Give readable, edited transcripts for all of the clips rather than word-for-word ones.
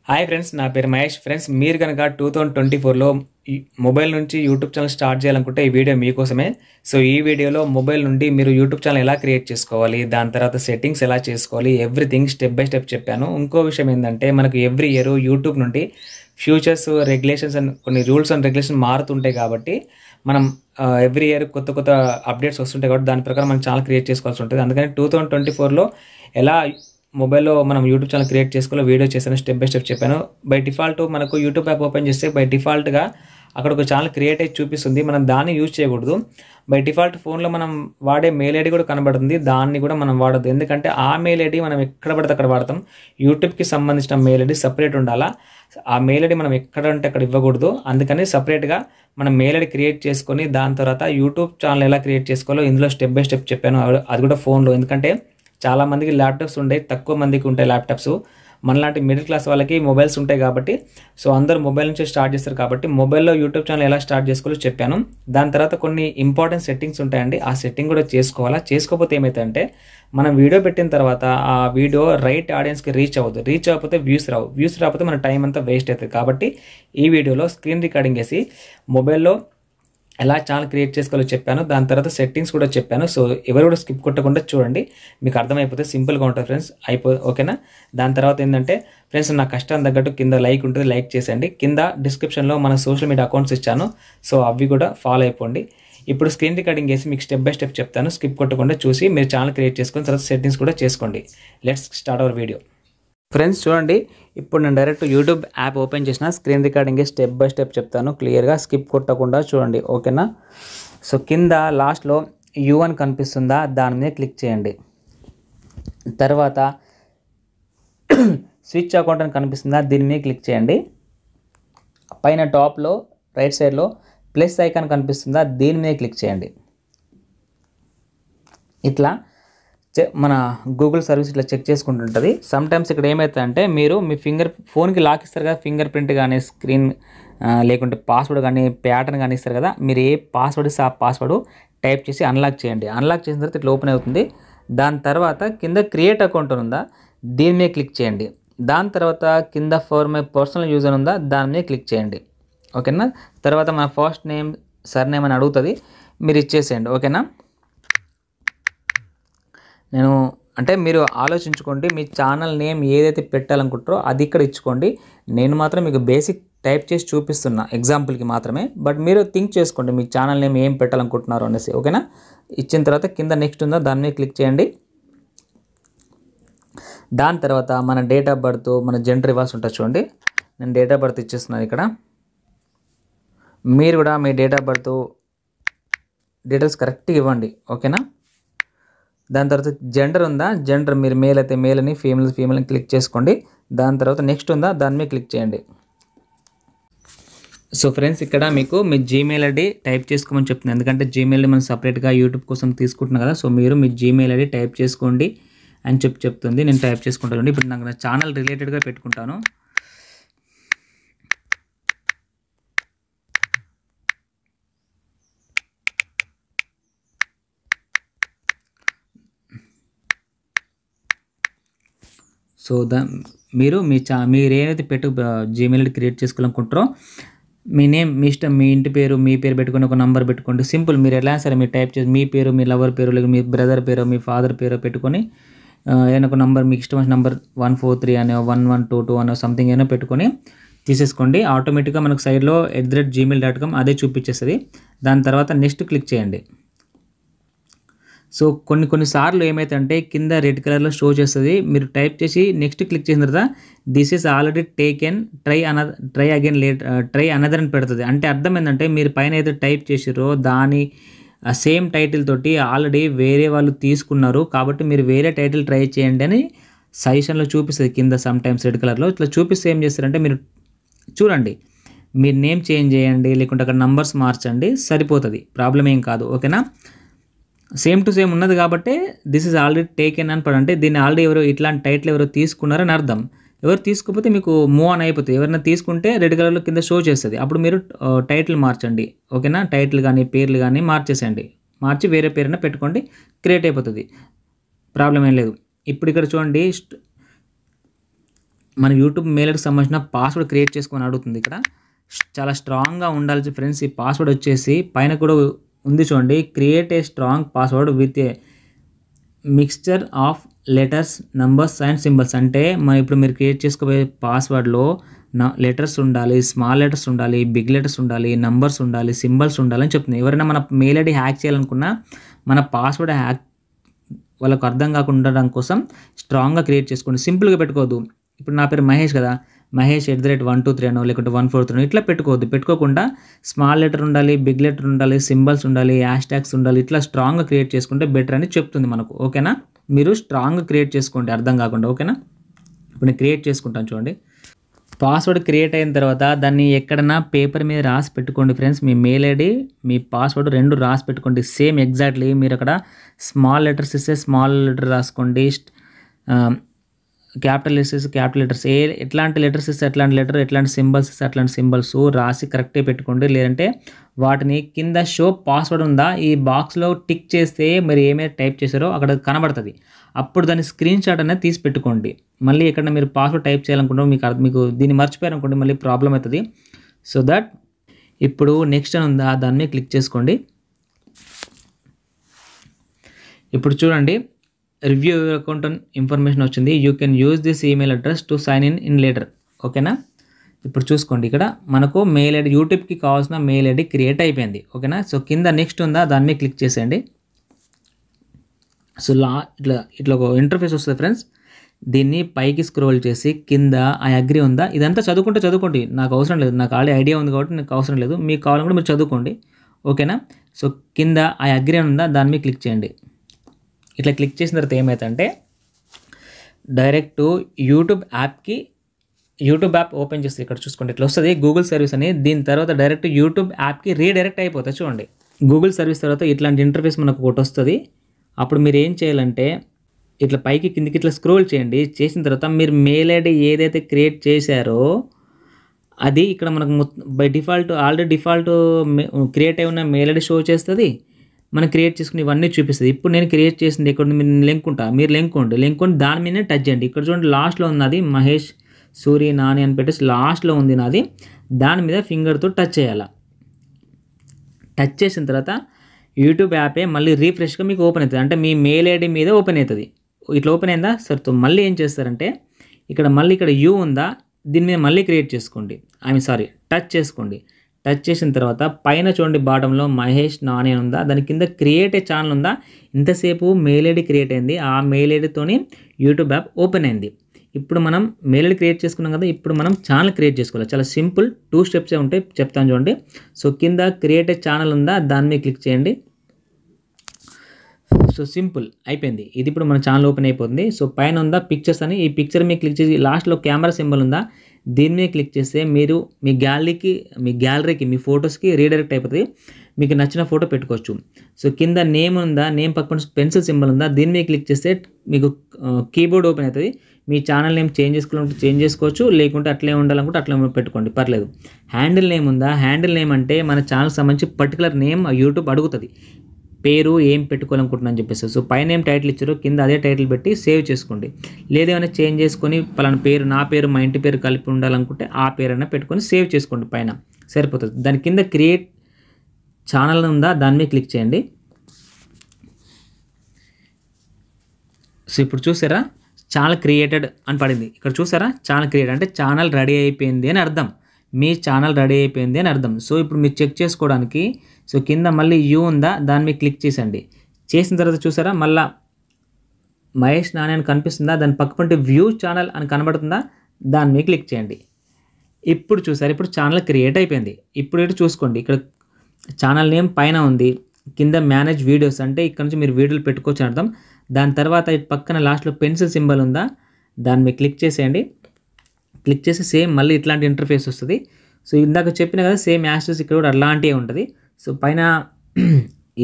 Hi friends, నా పేరు Mahesh. Friends, మీరు కనుక 2024లో మొబైల్ నుంచి యూట్యూబ్ ఛానల్ స్టార్ట్ చేయాలనుకుంటే ఈ వీడియో మీకోసమే. సో ఈ వీడియోలో మొబైల్ నుండి మీరు యూట్యూబ్ ఛానల్ ఎలా క్రియేట్ చేసుకోవాలి, దాని తర్వాత సెట్టింగ్స్ ఎలా చేసుకోవాలి, ఎవ్రీథింగ్ స్టెప్ బై స్టెప్ చెప్పాను. ఇంకో విషయం ఏంటంటే, మనకు ఎవ్రీ ఇయర్ యూట్యూబ్ నుండి ఫ్యూచర్స్, రెగ్యులేషన్స్ అండ్ కొన్ని రూల్స్ అండ్ రెగ్యులేషన్ మారుతుంటాయి. కాబట్టి మనం ఎవ్రీ ఇయర్ కొత్త కొత్త అప్డేట్స్ వస్తుంటాయి. కాబట్టి దాని ప్రకారం మనం ఛానల్ క్రియేట్ చేసుకోవాల్సి ఉంటుంది. అందుకని 2024లో ఎలా మొబైల్లో మనం యూట్యూబ్ ఛానల్ క్రియేట్ చేసుకోవాలో వీడియో చేశాను, స్టెప్ బై స్టెప్ చెప్పాను. బై డిఫాల్ట్ మనకు యూట్యూబ్ యాప్ ఓపెన్ చేస్తే బై డిఫాల్ట్గా అక్కడ ఒక ఛానల్ క్రియేట్ అయ్యి చూపిస్తుంది. మనం దాన్ని యూజ్ చేయకూడదు. బై డిఫాల్ట్ ఫోన్లో మనం వాడే మెయిల్ ఐడి కూడా కనబడుతుంది, దాన్ని కూడా మనం వాడద్దు. ఎందుకంటే ఆ మెయిల్ ఐడి మనం ఎక్కడ పడితే అక్కడ వాడతాం. యూట్యూబ్కి సంబంధించిన మెయిల్ ఐడి సపరేట్ ఉండాలా. ఆ మెయిల్ ఐడి మనం ఎక్కడ అంటే అక్కడ ఇవ్వకూడదు. అందుకని సపరేట్గా మనం మెయిల్ ఐడి క్రియేట్ చేసుకొని దాని తర్వాత యూట్యూబ్ ఛానల్ ఎలా క్రియేట్ చేసుకోవాలో ఇందులో స్టెప్ బై స్టెప్ చెప్పాను. అది కూడా ఫోన్లో. ఎందుకంటే చాలా మందికి ల్యాప్టాప్స్ ఉంటాయి, తక్కువ మందికి ఉంటాయి ల్యాప్టాప్స్. మనలాంటి మిడిల్ క్లాస్ వాళ్ళకి మొబైల్స్ ఉంటాయి కాబట్టి, సో అందరూ మొబైల్ నుంచి స్టార్ట్ చేస్తారు. కాబట్టి మొబైల్లో యూట్యూబ్ ఛానల్ ఎలా స్టార్ట్ చేసుకోవాలో చెప్పాను. దాని తర్వాత కొన్ని ఇంపార్టెంట్ సెట్టింగ్స్ ఉంటాయండి, ఆ సెట్టింగ్ కూడా చేసుకోవాలా. చేసుకోకపోతే ఏమవుతుందంటే, మనం వీడియో పెట్టిన తర్వాత ఆ వీడియో రైట్ ఆడియన్స్కి రీచ్ అవ్వదు. రీచ్ అవ్వకపోతే వ్యూస్ రాకపోతే మన టైం అంతా వేస్ట్ అవుతుంది. కాబట్టి ఈ వీడియోలో స్క్రీన్ రికార్డింగ్ చేసి మొబైల్లో ఎలా ఛానల్ క్రియేట్ చేసుకోవాలో చెప్పాను. దాని తర్వాత సెట్టింగ్స్ కూడా చెప్పాను. సో ఎవరు కూడా స్కిప్ కొట్టకుండా చూడండి, మీకు అర్థమైపోతే సింపుల్గా ఉంటుంది ఫ్రెండ్స్. ఓకేనా. దాని తర్వాత ఏంటంటే ఫ్రెండ్స్, నా కష్టం తగ్గట్టు కింద లైక్ ఉంటుంది, లైక్ చేసేయండి. కింద డిస్క్రిప్షన్లో మన సోషల్ మీడియా అకౌంట్స్ ఇచ్చాను, సో అవి కూడా ఫాలో అయిపోండి. ఇప్పుడు స్క్రీన్ రికార్డింగ్ చేసి మీకు స్టెప్ బై స్టెప్ చెప్తాను. స్కిప్ కొట్టకుండా చూసి మీరు ఛానల్ క్రియేట్ చేసుకొని తర్వాత సెట్టింగ్స్ కూడా చేసుకోండి. Let's start our video. Friends చూడండి, ఇప్పుడు నేను డైరెక్ట్ యూట్యూబ్ యాప్ ఓపెన్ చేసిన screen recording step by step చెప్తాను క్లియర్గా, స్కిప్ కొట్టకుండా చూడండి. ఓకేనా. సో కింద లాస్ట్లో యూ అని కనిపిస్తుందా, దాని మీద క్లిక్ చేయండి. తర్వాత స్విచ్ అకౌంట్ అని కనిపిస్తుందా, దీని మీద క్లిక్ చేయండి. పైన టాప్లో రైట్ సైడ్లో ప్లస్ ఐకాన్ కనిపిస్తుందా, దీని మీద క్లిక్ చేయండి. ఇట్లా మన గూగుల్ సర్వీస్ ఇట్లా చెక్ చేసుకుంటుంటుంది. సమ్టైమ్స్ ఇక్కడ ఏమవుతుందంటే, మీరు మీ ఫోన్కి లాక్ ఇస్తారు కదా, ఫింగర్ ప్రింట్ కానీ స్క్రీన్ లేకుంటే పాస్వర్డ్ కానీ ప్యాటర్న్ కానీ ఇస్తారు కదా, మీరు ఏ పాస్వర్డ్ ఇస్తే ఆ పాస్వర్డ్ టైప్ చేసి అన్లాక్ చేయండి. అన్లాక్ చేసిన తర్వాత ఇట్లా ఓపెన్ అవుతుంది. దాని తర్వాత కింద క్రియేట్ అకౌంట్ ఉందా, దీని మీద క్లిక్ చేయండి. దాని తర్వాత కింద ఫర్ మై పర్సనల్ యూజర్ ఉందా, దాని మీద క్లిక్ చేయండి. ఓకేనా. తర్వాత మన ఫస్ట్ నేమ్, సర్ నేమ్ అని అడుగుతుంది, మీరు ఇచ్చేసేయండి. ఓకేనా. మీరు ఆలోచించుకోండి, మీ ఛానల్ నేమ్ ఏదైతే పెట్టాలనుకుంటారో అది ఇక్కడ ఇచ్చుకోండి. నేను మాత్రం మీకు బేసిక్ టైప్ చేసి చూపిస్తున్నా ఎగ్జాంపుల్కి మాత్రమే, బట్ మీరు థింక్ చేసుకోండి మీ ఛానల్ నేమ్ ఏం పెట్టాలనుకుంటున్నారు అనేసి. ఓకేనా. ఇచ్చిన తర్వాత కింద నెక్స్ట్ ఉందా, దాని మీద క్లిక్ చేయండి. దాని తర్వాత మన డేట్ ఆఫ్ బర్త్, మన జెండర్ ఇవ్వాల్సి ఉంటుంది. చూడండి, నేను డేట్ ఆఫ్ బర్త్ ఇచ్చేస్తున్నాను ఇక్కడ. మీరు కూడా మీ డేట్ ఆఫ్ బర్త్ డీటెయిల్స్ కరెక్ట్గా ఇవ్వండి. ఓకేనా. దాని తర్వాత జెండర్ ఉందా, జెండర్ మీరు మేల్ అయితే మేల్ అని, ఫీమేల్ అని క్లిక్ చేసుకోండి. దాని తర్వాత నెక్స్ట్ ఉందా, దాని మీద క్లిక్ చేయండి. సో ఫ్రెండ్స్, ఇక్కడ మీకు మీ జీమెయిల్ ఐడి టైప్ చేసుకోమని చెప్తుంది. ఎందుకంటే జీమెయిల్ మనం సపరేట్గా యూట్యూబ్ కోసం తీసుకుంటున్నాం కదా, సో మీరు మీ జీమెయిల్ ఐడి టైప్ చేసుకోండి అని చెప్తుంది. నేను టైప్ చేసుకుంటాను. ఇప్పుడు నాకు నా ఛానల్ రిలేటెడ్గా పెట్టుకుంటాను. సో మీరు మీరు ఏదైతే జీమెయిల్ ఐడి క్రియేట్ చేసుకోవాలనుకుంటారో, మీ నేమ్, మీ ఇష్టం, మీ ఇంటి పేరు, మీ పేరు పెట్టుకొని ఒక నంబర్ పెట్టుకోండి. సింపుల్, మీరు ఎలా సరే మీరు టైప్ చేసి మీ పేరు, మీ లవర్ పేరు, లేదా మీ బ్రదర్ పేరు, మీ ఫాదర్ పేరు పెట్టుకొని ఏదైనా ఒక నంబర్, మీకు ఇష్టమైన నంబర్ 143 అనో 1122 అనో సంథింగ్ అయినా పెట్టుకొని తీసేసుకోండి. ఆటోమేటిక్గా మనకు సైడ్లో @gmail.com అదే చూపించేస్తుంది. దాని తర్వాత నెక్స్ట్ క్లిక్ చేయండి. సో కొన్నిసార్లు ఏమైతుందంటే, కింద రెడ్ కలర్లో షో చేస్తుంది. మీరు టైప్ చేసి నెక్స్ట్ క్లిక్ చేసిన తర్వాత this is already taken, try again try another అని పెడుతుంది. అంటే అర్థం ఏంటంటే, మీరు పైన ఏదో టైప్ చేసిరో దాని సేమ్ టైటిల్ తోటి ఆల్రెడీ వేరే వాళ్ళు తీసుకున్నారు, కాబట్టి మీరు వేరే టైటిల్ ట్రై చేయండి అని సజెషన్లో చూపిస్తుంది కింద. సమ్టైమ్స్ రెడ్ కలర్లో ఇట్లా చూపిస్తే ఏం చేస్తారంటే, మీరు చూడండి, మీరు నేమ్ చేంజ్ చేయండి, లేకుంటే అక్కడ నంబర్స్ మార్చండి, సరిపోతుంది, ప్రాబ్లం ఏం కాదు. ఓకేనా. సేమ్ టు సేమ్ ఉన్నది కాబట్టి దిస్ ఈజ్ ఆల్రెడీ టేకెన్ అని పడంటే, దీన్ని ఆల్రెడీ ఎవరో ఇట్లాంటి టైటిల్ ఎవరో తీసుకున్నారని అర్థం. ఎవరు తీసుకోకపోతే మీకు మూవ్ ఆన్ అయిపోతుంది. ఎవరైనా తీసుకుంటే రెడ్ కలర్లో కింద షో చేస్తుంది, అప్పుడు మీరు టైటిల్ మార్చండి. ఓకేనా. టైటిల్ కానీ పేర్లు కానీ మార్చేసేయండి, మార్చి వేరే పేరైనా పెట్టుకోండి, క్రియేట్ అయిపోతుంది, ప్రాబ్లం ఏం లేదు. ఇప్పుడు ఇక్కడ చూడండి, మన యూట్యూబ్ మెయిల్కి సంబంధించిన పాస్వర్డ్ క్రియేట్ చేసుకొని అడుగుతుంది. ఇక్కడ చాలా స్ట్రాంగ్గా ఉండాలి ఫ్రెండ్స్. ఈ పాస్వర్డ్ వచ్చేసి పైన కూడా ఉంది చూడండి, create a strong password with a mixture of letters, numbers and symbols. అంటే మనం ఇప్పుడు మీరు క్రియేట్ చేసుకోబోయే పాస్వర్డ్లో లెటర్స్ ఉండాలి, స్మాల్ లెటర్స్ ఉండాలి, బిగ్ లెటర్స్ ఉండాలి, నంబర్స్ ఉండాలి, సింబల్స్ ఉండాలి అని చెప్తుంది. ఎవరైనా మన మెయిల్ ఐడి హ్యాక్ చేయాలనుకున్నా మన పాస్వర్డ్ హ్యాక్ వాళ్ళకు అర్థం కాకుండా ఉండడం కోసం స్ట్రాంగ్గా క్రియేట్ చేసుకోండి. సింపుల్గా పెట్టుకోవద్దు. ఇప్పుడు నా పేరు మహేష్ కదా, మహేష్ @123 అనో లేకుంటే 143 ఇట్లా పెట్టుకోవద్దు. పెట్టుకోకుండా స్మాల్ లెటర్ ఉండాలి, బిగ్ లెటర్ ఉండాలి, సింబల్స్ ఉండాలి, హ్యాష్ ట్యాగ్స్ ఉండాలి. ఇట్లా స్ట్రాంగ్గా క్రియేట్ చేసుకుంటే బెటర్ అని చెప్తుంది మనకు. ఓకేనా, మీరు స్ట్రాంగ్గా క్రియేట్ చేసుకోండి అర్థం కాకుండా. ఓకేనా, ఇప్పుడు నేను క్రియేట్ చేసుకుంటాను చూడండి. పాస్వర్డ్ క్రియేట్ అయిన తర్వాత దాన్ని ఎక్కడన్నా పేపర్ మీద రాసి పెట్టుకోండి ఫ్రెండ్స్. మీ మెయిల్ ఐడి, మీ పాస్వర్డ్ రెండు రాసి పెట్టుకోండి. సేమ్ ఎగ్జాక్ట్లీ మీరు అక్కడ స్మాల్ లెటర్స్ ఇస్తే స్మాల్ లెటర్ రాసుకోండి, క్యాపిటల్ లెటర్స్ ఇస్తే క్యాపిటల్ లెటర్స్, ఎట్లాంటి లెటర్స్ ఇస్తే ఎట్లాంటి లెటర్, ఎట్లాంటి సింబల్స్ ఇస్తే అట్లాంటి సింబల్స్ రాసి కరెక్ట్గా పెట్టుకోండి. లేదంటే వాటిని కింద షో పాస్వర్డ్ ఉందా ఈ బాక్స్లో టిక్ చేస్తే మీరు ఏమైనా టైప్ చేశారో అక్కడ కనబడుతుంది. అప్పుడు దాన్ని స్క్రీన్ షాట్ అనేది తీసి పెట్టుకోండి. మళ్ళీ ఎక్కడ మీరు పాస్వర్డ్ టైప్ చేయాలనుకుంటే మీకు దీన్ని మర్చిపోయారనుకోండి మళ్ళీ ప్రాబ్లం అవుతుంది. సో దట్ ఇప్పుడు నెక్స్ట్ అని ఉందా దాన్ని మీద క్లిక్ చేసుకోండి. ఇప్పుడు చూడండి, రివ్యూ అకౌంట్ ఇన్ఫర్మేషన్ వచ్చింది. You can use this email address to sign in later. ఓకేనా, ఇప్పుడు చూసుకోండి ఇక్కడ మనకు మెయిల్ ఐడి, యూట్యూబ్కి కావాల్సిన మెయిల్ ఐడి క్రియేట్ అయిపోయింది. ఓకేనా, సో కింద నెక్స్ట్ ఉందా దాని మీద క్లిక్ చేసేయండి. సో ఇట్లా ఒక ఇంటర్ఫేస్ వస్తుంది ఫ్రెండ్స్. దీన్ని పైకి స్క్రోల్ చేసి కింద ఐ అగ్రీ ఉందా, ఇదంతా చదువుకోండి. నాకు అవసరం లేదు, నాకు ఆల్రెడీ ఐడియా ఉంది కాబట్టి నాకు అవసరం లేదు. మీకు కావాలనుకుంటే మీరు చదువుకోండి. ఓకేనా, సో కింద ఐ అగ్రీ ఉందా దాని మీద క్లిక్ చేయండి. ఇట్లా క్లిక్ చేసిన తర్వాత ఏమవుతుందంటే డైరెక్ట్ యూట్యూబ్ యాప్ ఓపెన్ చేస్తే ఇక్కడ చూసుకోండి ఇట్లా వస్తుంది గూగుల్ సర్వీస్ అని. దీని తర్వాత డైరెక్ట్ యూట్యూబ్ యాప్కి రీడైరెక్ట్ అయిపోతుంది. చూడండి, గూగుల్ సర్వీస్ తర్వాత ఇట్లాంటి ఇంటర్ఫేస్ మనకు ఒకటి వస్తుంది. అప్పుడు మీరు ఏం చేయాలంటే ఇట్లా పైకి కిందికి ఇట్లా స్క్రోల్ చేయండి. చేసిన తర్వాత మీరు మెయిల్ ఐడి ఏదైతే క్రియేట్ చేశారో అది ఇక్కడ మనకు బై డిఫాల్ట్ ఆల్రెడీ క్రియేట్ అయి ఉన్న మెయిల్ ఐడి షో చేస్తుంది. మనం క్రియేట్ చేసుకుని ఇవన్నీ చూపిస్తుంది. ఇప్పుడు నేను క్రియేట్ చేసింది ఇక్కడ మీరు లింక్ దాని మీదనే టచ్ చేయండి. ఇక్కడ చూడండి లాస్ట్లో ఉన్నది మహేష్ సూరి నాని అని పెట్టేసి లాస్ట్లో ఉంది నాది. దాని మీద ఫింగర్తో టచ్ చేయాలి. టచ్ చేసిన తర్వాత యూట్యూబ్ యాపే మళ్ళీ రీఫ్రెష్గా మీకు ఓపెన్ అవుతుంది. అంటే మీ మెయిల్ ఐడి మీద ఓపెన్ అవుతుంది. ఇట్లా ఓపెన్ అయిందా సరే, మళ్ళీ ఏం చేస్తారంటే ఇక్కడ యూ ఉందా దీని మీద మళ్ళీ క్రియేట్ చేసుకోండి. టచ్ చేసుకోండి. టచ్ చేసిన తర్వాత పైన చూడండి బాటంలో మహేష్ నాని అని ఉందా, దాని కింద క్రియేట్ ఏ ఛానల్ ఉందా. ఇంతసేపు మెయిల్ ఐడి క్రియేట్ అయింది, ఆ మెయిల్ ఐడితోని యూట్యూబ్ యాప్ ఓపెన్ అయింది. ఇప్పుడు మనం మెయిల్ ఐడి క్రియేట్ చేసుకున్నాం కదా, ఇప్పుడు మనం ఛానల్ క్రియేట్ చేసుకోవాలి. చాలా సింపుల్ 2 స్టెప్సే ఉంటాయి, చెప్తాను చూడండి. సో కింద క్రియేట్ ఏ ఛానల్ ఉందా దాని మీద క్లిక్ చేయండి. సో సింపుల్ అయిపోయింది. ఇది ఇప్పుడు మన ఛానల్ ఓపెన్ అయిపోతుంది. సో పైన ఉందా పిక్చర్స్ అని, ఈ పిక్చర్ మీద క్లిక్ చేసి లాస్ట్లో కెమెరా సింబల్ ఉందా దీని మీద క్లిక్ చేస్తే మీరు మీ గ్యాలరీకి మీ ఫొటోస్కి రీడైరెక్ట్ అయిపోతుంది. మీకు నచ్చిన ఫోటో పెట్టుకోవచ్చు. సో కింద నేమ్ ఉందా, నేమ్ పక్కన పెన్సిల్ సింబల్ ఉందా దీని మీద క్లిక్ చేస్తే మీకు కీబోర్డ్ ఓపెన్ అవుతుంది. మీ ఛానల్ నేమ్ చేంజ్ చేసుకోవచ్చు, లేకుంటే అట్లే ఉండాలనుకుంటే అట్లా పెట్టుకోండి పర్లేదు. హ్యాండిల్ నేమ్ ఉందా, హ్యాండిల్ నేమ్ అంటే మన ఛానల్కి సంబంధించి పర్టికులర్ నేమ్ యూట్యూబ్ అడుగుతుంది, పేరు ఏం పెట్టుకోవాలనుకుంటున్నాను చెప్పేసి. సో పైన ఏం టైటిల్ ఇచ్చారో కింద అదే టైటిల్ పెట్టి సేవ్ చేసుకోండి. లేదేమైనా చేంజ్ చేసుకొని పలానా పేరు, నా పేరు మా ఇంటి పేరు కలిపి ఉండాలనుకుంటే ఆ పేరైనా పెట్టుకొని సేవ్ చేసుకోండి పైన, సరిపోతుంది. దాని కింద క్రియేట్ ఛానల్ ఉందా దాని మీద క్లిక్ చేయండి. సో ఇప్పుడు చూసారా ఛానల్ క్రియేటెడ్ అని పడింది. ఇక్కడ చూసారా ఛానల్ క్రియేట్ అంటే ఛానల్ రెడీ అయిపోయింది అని అర్థం, మీ ఛానల్ రెడీ అయిపోయింది అని అర్థం. సో ఇప్పుడు మీరు చెక్ చేసుకోవడానికి సో కింద మళ్ళీ యూ ఉందా దాని మీద క్లిక్ చేసండి. చేసిన తర్వాత చూసారా మళ్ళీ మహేష్ నాని అని కనిపిస్తుందా, దాని పక్కపంటే వ్యూ ఛానల్ అని కనబడుతుందా దాని మీద క్లిక్ చేయండి. ఇప్పుడు చూసారు ఇప్పుడు ఛానల్ క్రియేట్ అయిపోయింది. ఇప్పుడు ఇటు చూసుకోండి, ఇక్కడ ఛానల్ నేమ్ పైన ఉంది, కింద మేనేజ్ వీడియోస్ అంటే ఇక్కడ నుంచి మీరు వీడియోలు పెట్టుకోవచ్చు అని అర్థం. దాని తర్వాత ఇటు పక్కన లాస్ట్లో పెన్సిల్ సింబల్ ఉందా దాని మీద క్లిక్ చేసేయండి. క్లిక్ చేసి సేమ్ మళ్ళీ ఇట్లాంటి ఇంటర్ఫేస్ వస్తుంది. సో ఇందాక చెప్పిన కదా సేమ్ యాక్సెస్ ఇక్కడ కూడా అలాంటివి ఉంటుంది. సో పైన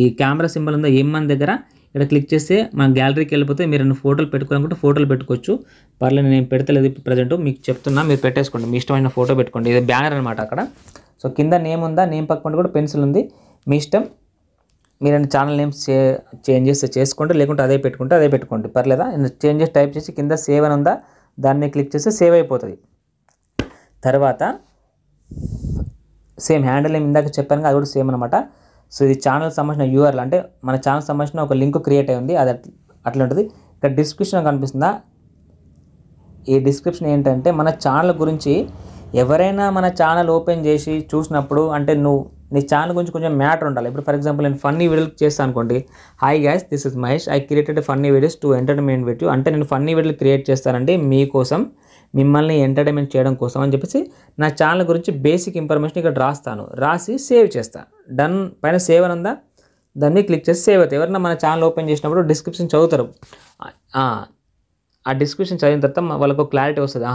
ఈ కెమెరా సింబల్ ఉందా M1 దగ్గర ఇక్కడ క్లిక్ చేస్తే మన గ్యాలరీకి వెళ్ళిపోతే మీరు ఫోటోలు పెట్టుకోవాలనుకుంటే ఫోటోలు పెట్టుకోవచ్చు. పర్లేదు నేను పెడతలేదు ఇప్పుడు ప్రజెంట్, మీకు చెప్తున్నా మీరు పెట్టేసుకోండి, మీ ఇష్టమైన ఫోటో పెట్టుకోండి. ఇది బ్యానర్ అనమాట అక్కడ. సో కింద నేమ్ ఉందా, నేమ్ పక్కన కూడా పెన్సిల్ ఉంది, మీ ఇష్టం. మీరు ఛానల్ నేమ్ చేంజ్ చేస్తే చేసుకోండి, లేకుంటే అదే పెట్టుకోండి పర్లేదా. చేంజ్ చేసి టైప్ చేసి కింద సేవ్ అని ఉందా దాని మీద క్లిక్ చేస్తే సేవ్ అయిపోతుంది. తర్వాత సేమ్ హ్యాండిల్ నేమ్ ఇందాక చెప్పాను అది కూడా సేమ్ అనమాట. సో ఇది ఛానల్కి సంబంధించిన యూఆర్ఎల్, అంటే మన ఛానల్కి సంబంధించిన ఒక లింక్ క్రియేట్ అయి ఉంది, అది అట్లా ఉంటుంది. ఇక్కడ డిస్క్రిప్షన్ కనిపిస్తుందా, ఈ డిస్క్రిప్షన్ ఏంటంటే మన ఛానల్ గురించి ఎవరైనా మన ఛానల్ ఓపెన్ చేసి చూసినప్పుడు, అంటే నీ ఛానల్ గురించి కొంచెం మ్యాటర్ ఉండాలి. ఇప్పుడు ఫర్ ఎగ్జాంపుల్ నేను ఫన్నీ వీడియోలు చేస్తాను అనుకోండి, hi guys this is Mahesh, I created funny videos to entertainment with you. అంటే నేను ఫన్నీ వీడియోలు క్రియేట్ చేస్తానండి మీకోసం, మిమ్మల్ని ఎంటర్టైన్మెంట్ చేయడం కోసం అని చెప్పేసి నా ఛానల్ గురించి బేసిక్ ఇన్ఫర్మేషన్ ఇక్కడ రాసి సేవ్ చేస్తాను. డన్ పైన సేవ్ అని ఉందా, దాన్ని క్లిక్ చేసి సేవ్ అవుతాయి. ఎవరైనా మన ఛానల్ ఓపెన్ చేసినప్పుడు డిస్క్రిప్షన్ చదువుతారు, ఆ డిస్క్రిప్షన్ చదివిన తర్వాత వాళ్ళకు క్లారిటీ వస్తుంది,